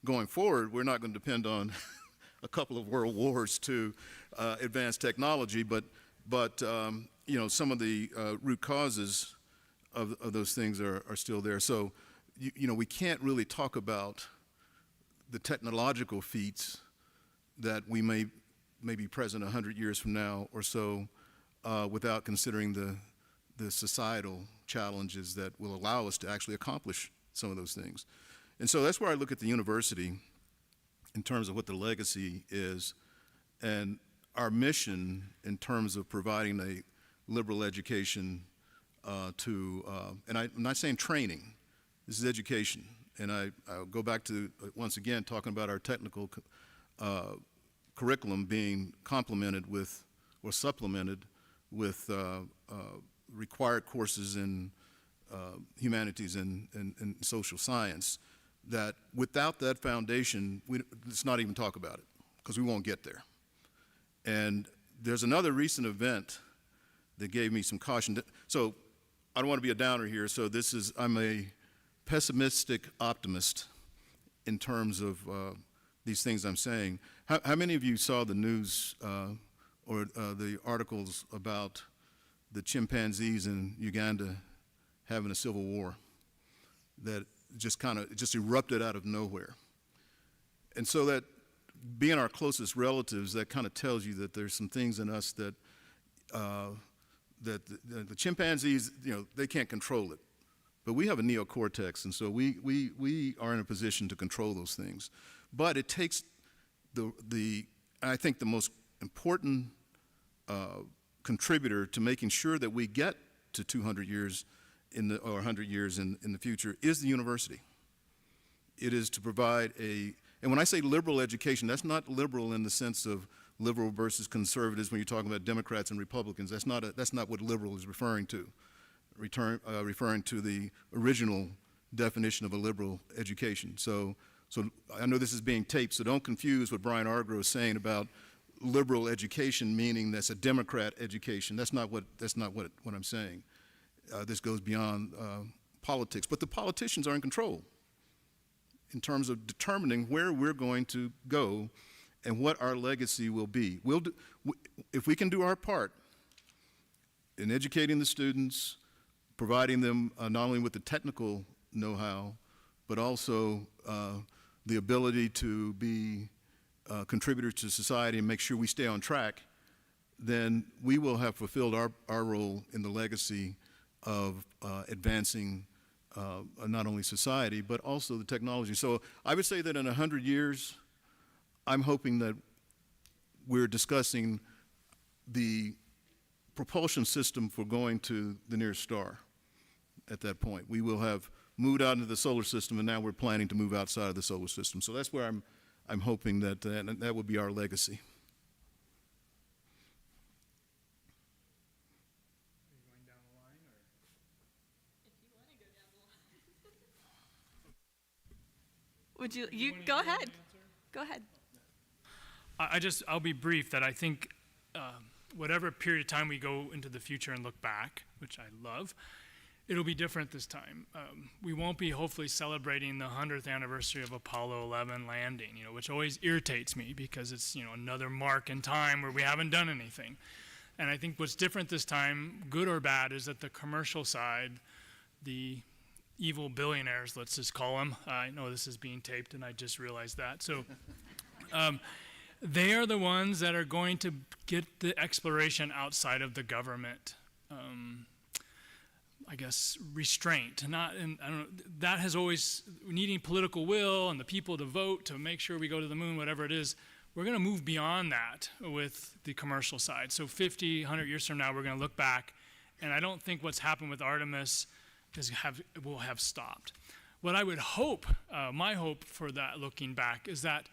going forward we're not going to depend on a couple of world wars to advance technology, but some of the root causes of those things are still there. So we can't really talk about the technological feats that we may be present 100 years from now or so without considering the societal challenges that will allow us to actually accomplish some of those things. And so that's where I look at the university in terms of what the legacy is and our mission in terms of providing a liberal education and I'm not saying training, this is education. And I'll go back to, once again, talking about our technical curriculum being complemented with or supplemented with required courses in humanities and social science, that without that foundation, let's not even talk about it, because we won't get there. And there's another recent event that gave me some caution. So I don't want to be a downer here, so I'm a pessimistic optimist in terms of these things I'm saying. How many of you saw the news or the articles about the chimpanzees in Uganda having a civil war that just erupted out of nowhere? And so that, being our closest relatives, that kind of tells you that there's some things in us that the chimpanzees, they can't control it. But we have a neocortex, and so we are in a position to control those things. But it takes I think the most important contributor to making sure that we get to 200 years or 100 years in the future is the university. It is to provide and when I say liberal education, that's not liberal in the sense of liberal versus conservatives when you're talking about Democrats and Republicans. That's not what liberal is referring to. Referring to the original definition of a liberal education. So I know this is being taped, so don't confuse what Brian Argrove is saying about liberal education meaning that's a Democrat education. That's not what I'm saying. This goes beyond politics, but the politicians are in control. in terms of determining where we're going to go and what our legacy will be. If we can do our part in educating the students, providing them not only with the technical know-how, but also the ability to be contributors to society and make sure we stay on track, then we will have fulfilled our role in the legacy of advancing not only society, but also the technology. So I would say that in 100 years, I'm hoping that we're discussing the propulsion system for going to the nearest star at that point. We will have moved out into the solar system, and now we're planning to move outside of the solar system. So that's where I'm hoping that that would be our legacy. Would you go ahead? Go ahead. I'll be brief that I think whatever period of time we go into the future and look back, which I love, it'll be different this time. We won't be hopefully celebrating the 100th anniversary of Apollo 11 landing, which always irritates me because it's, another mark in time where we haven't done anything. And I think what's different this time, good or bad, is that the commercial side, the evil billionaires, let's just call them. I know this is being taped and I just realized that. So they are the ones that are going to get the exploration outside of the government, I guess, restraint. I don't know, that has always, needing political will and the people to vote to make sure we go to the moon, whatever it is, we're going to move beyond that with the commercial side. So 50, 100 years from now, we're going to look back, and I don't think what's happened with Artemis will have stopped. What I would hope, my hope for that looking back, is that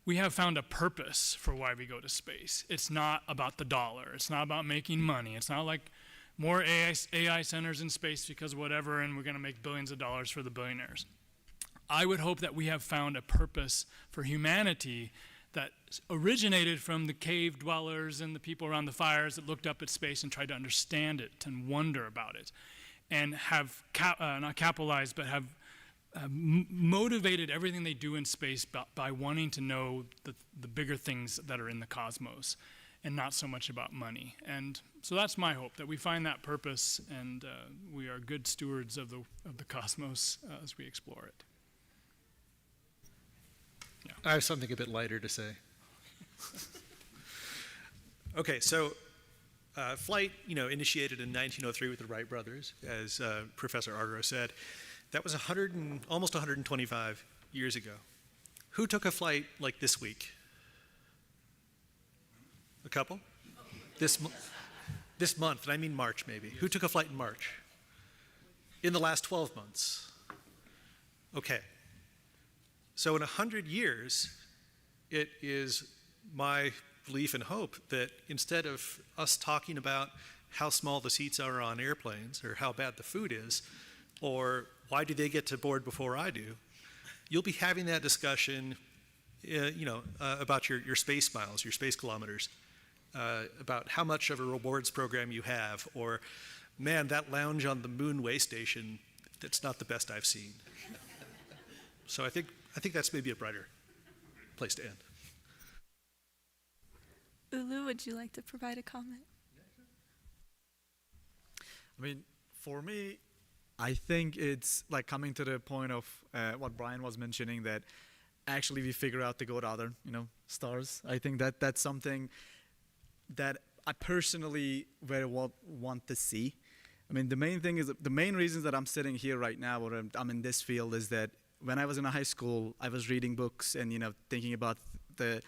we have found a purpose for why we go to space. It's not about the dollar. It's not about making money. It's not like more AI centers in space because whatever, and we're going to make billions of dollars for the billionaires. I would hope that we have found a purpose for humanity that originated from the cave dwellers and the people around the fires that looked up at space and tried to understand it and wonder about it, and have not capitalized, but have motivated everything they do in space by wanting to know the bigger things that are in the cosmos, and not so much about money. And so that's my hope, that we find that purpose, and we are good stewards of the cosmos as we explore it. Yeah. I have something a bit lighter to say. Okay, so flight, initiated in 1903 with the Wright brothers, as Professor Argo said. That was almost 125 years ago. Who took a flight like this week? A couple? This month, and I mean March maybe. Who took a flight in March? In the last 12 months. Okay. So in 100 years, it is my belief and hope that instead of us talking about how small the seats are on airplanes or how bad the food is, or why do they get to board before I do, you'll be having that discussion, about your space miles, your space kilometers, about how much of a rewards program you have, or, man, that lounge on the moon way station, that's not the best I've seen. So I think that's maybe a brighter place to end. Ulu, would you like to provide a comment? I mean, for me, I think it's like coming to the point of what Brian was mentioning, that actually we figure out to go to other, stars. I think that's something that I personally very well want to see. I mean, the main thing is, the main reasons that I'm sitting here right now, or I'm in this field, is that when I was in high school, I was reading books and, thinking about the,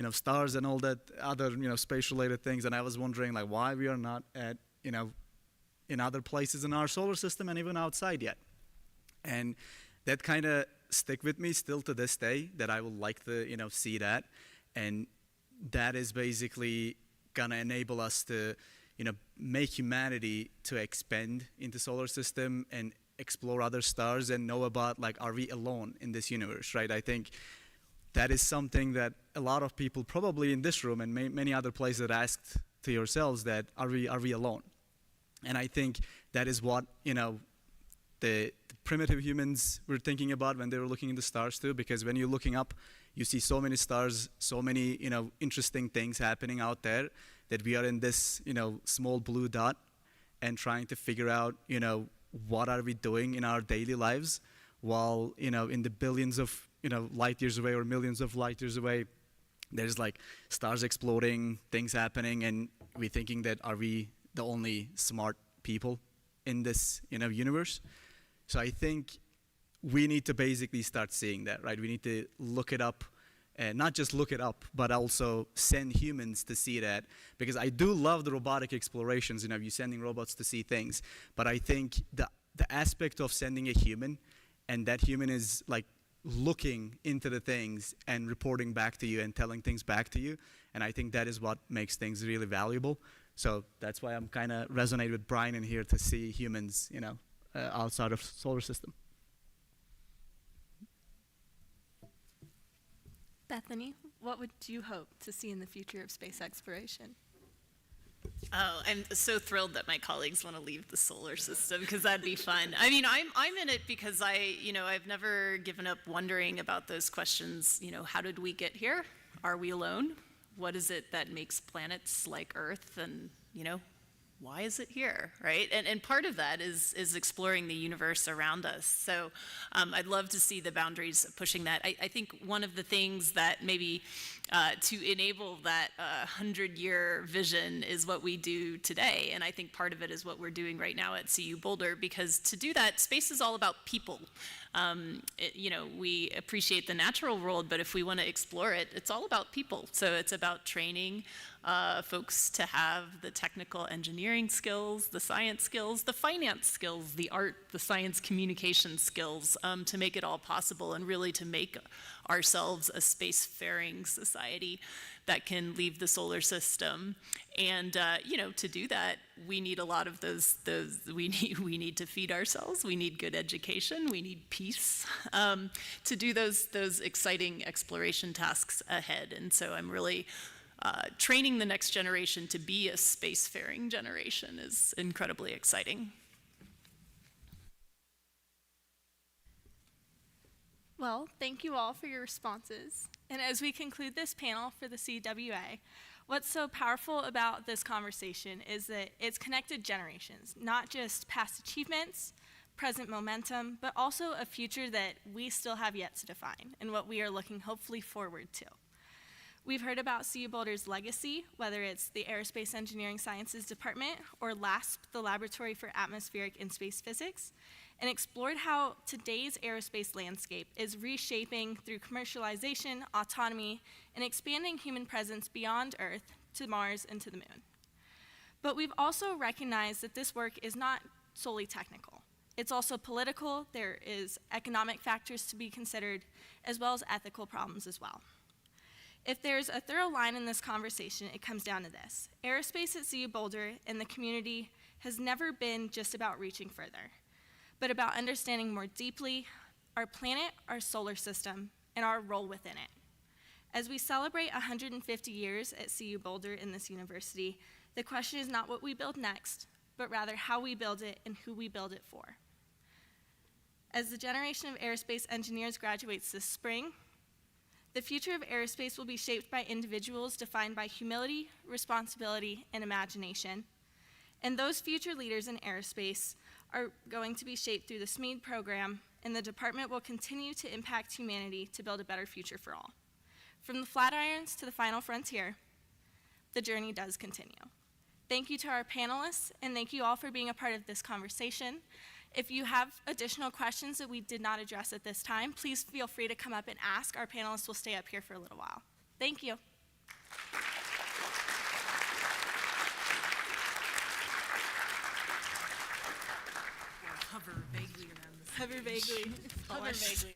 stars and all that other, space-related things, and I was wondering, like, why we are not at, in other places in our solar system and even outside yet. And that kind of stick with me still to this day, that I would like to, see that. And that is basically gonna enable us to, make humanity to expand into solar system and explore other stars and know about, like, are we alone in this universe, right? I think that is something that a lot of people probably in this room and many other places asked to yourselves, that are we alone? And I think that is what, the primitive humans were thinking about when they were looking in the stars too, because when you're looking up, you see so many stars, so many, interesting things happening out there, that we are in this, small blue dot and trying to figure out, what are we doing in our daily lives while, in the billions of, light years away or millions of light years away, there's like stars exploding, things happening, and we're thinking that are we the only smart people in this, universe? So I think we need to basically start seeing that, right? We need to look it up, and not just look it up, but also send humans to see that. Because I do love the robotic explorations, you're sending robots to see things, but I think the aspect of sending a human, and that human is like looking into the things and reporting back to you and telling things back to you, and I think that is what makes things really valuable. So that's why I'm kind of resonate with Brian in here to see humans, outside of solar system. Bethany, what would you hope to see in the future of space exploration? Oh, I'm so thrilled that my colleagues want to leave the solar system, because that'd be fun. I mean, I'm in it because I've never given up wondering about those questions. How did we get here? Are we alone? What is it that makes planets like Earth? And, why is it here, right? And part of that is exploring the universe around us. So I'd love to see the boundaries of pushing that. I think one of the things that maybe to enable that 100-year vision is what we do today. And I think part of it is what we're doing right now at CU Boulder, because to do that, space is all about people. We appreciate the natural world, but if we want to explore it, it's all about people. So it's about training folks to have the technical engineering skills, the science skills, the finance skills, the art, the science communication skills, to make it all possible, and really to make ourselves a spacefaring society that can leave the solar system. And to do that, we need a lot of those. We need to feed ourselves. We need good education. We need peace to do those exciting exploration tasks ahead. And so I'm really training the next generation to be a spacefaring generation is incredibly exciting. Well, thank you all for your responses. And as we conclude this panel for the CWA, what's so powerful about this conversation is that it's connected generations, not just past achievements, present momentum, but also a future that we still have yet to define and what we are looking hopefully forward to. We've heard about CU Boulder's legacy, whether it's the Aerospace Engineering Sciences Department or LASP, the Laboratory for Atmospheric and Space Physics, and explored how today's aerospace landscape is reshaping through commercialization, autonomy, and expanding human presence beyond Earth to Mars and to the Moon. But we've also recognized that this work is not solely technical. It's also political. There is economic factors to be considered, as well as ethical problems as well. If there's a thorough line in this conversation, it comes down to this. Aerospace at CU Boulder and the community has never been just about reaching further, but about understanding more deeply our planet, our solar system, and our role within it. As we celebrate 150 years at CU Boulder in this university, the question is not what we build next, but rather how we build it and who we build it for. As the generation of aerospace engineers graduates this spring, the future of aerospace will be shaped by individuals defined by humility, responsibility, and imagination. And those future leaders in aerospace are going to be shaped through the SMED program, and the department will continue to impact humanity to build a better future for all. From the Flatirons to the final frontier, the journey does continue. Thank you to our panelists, and thank you all for being a part of this conversation. If you have additional questions that we did not address at this time, please feel free to come up and ask. Our panelists will stay up here for a little while. Thank you. Hover vaguely around this. Hover vaguely. Hover vaguely.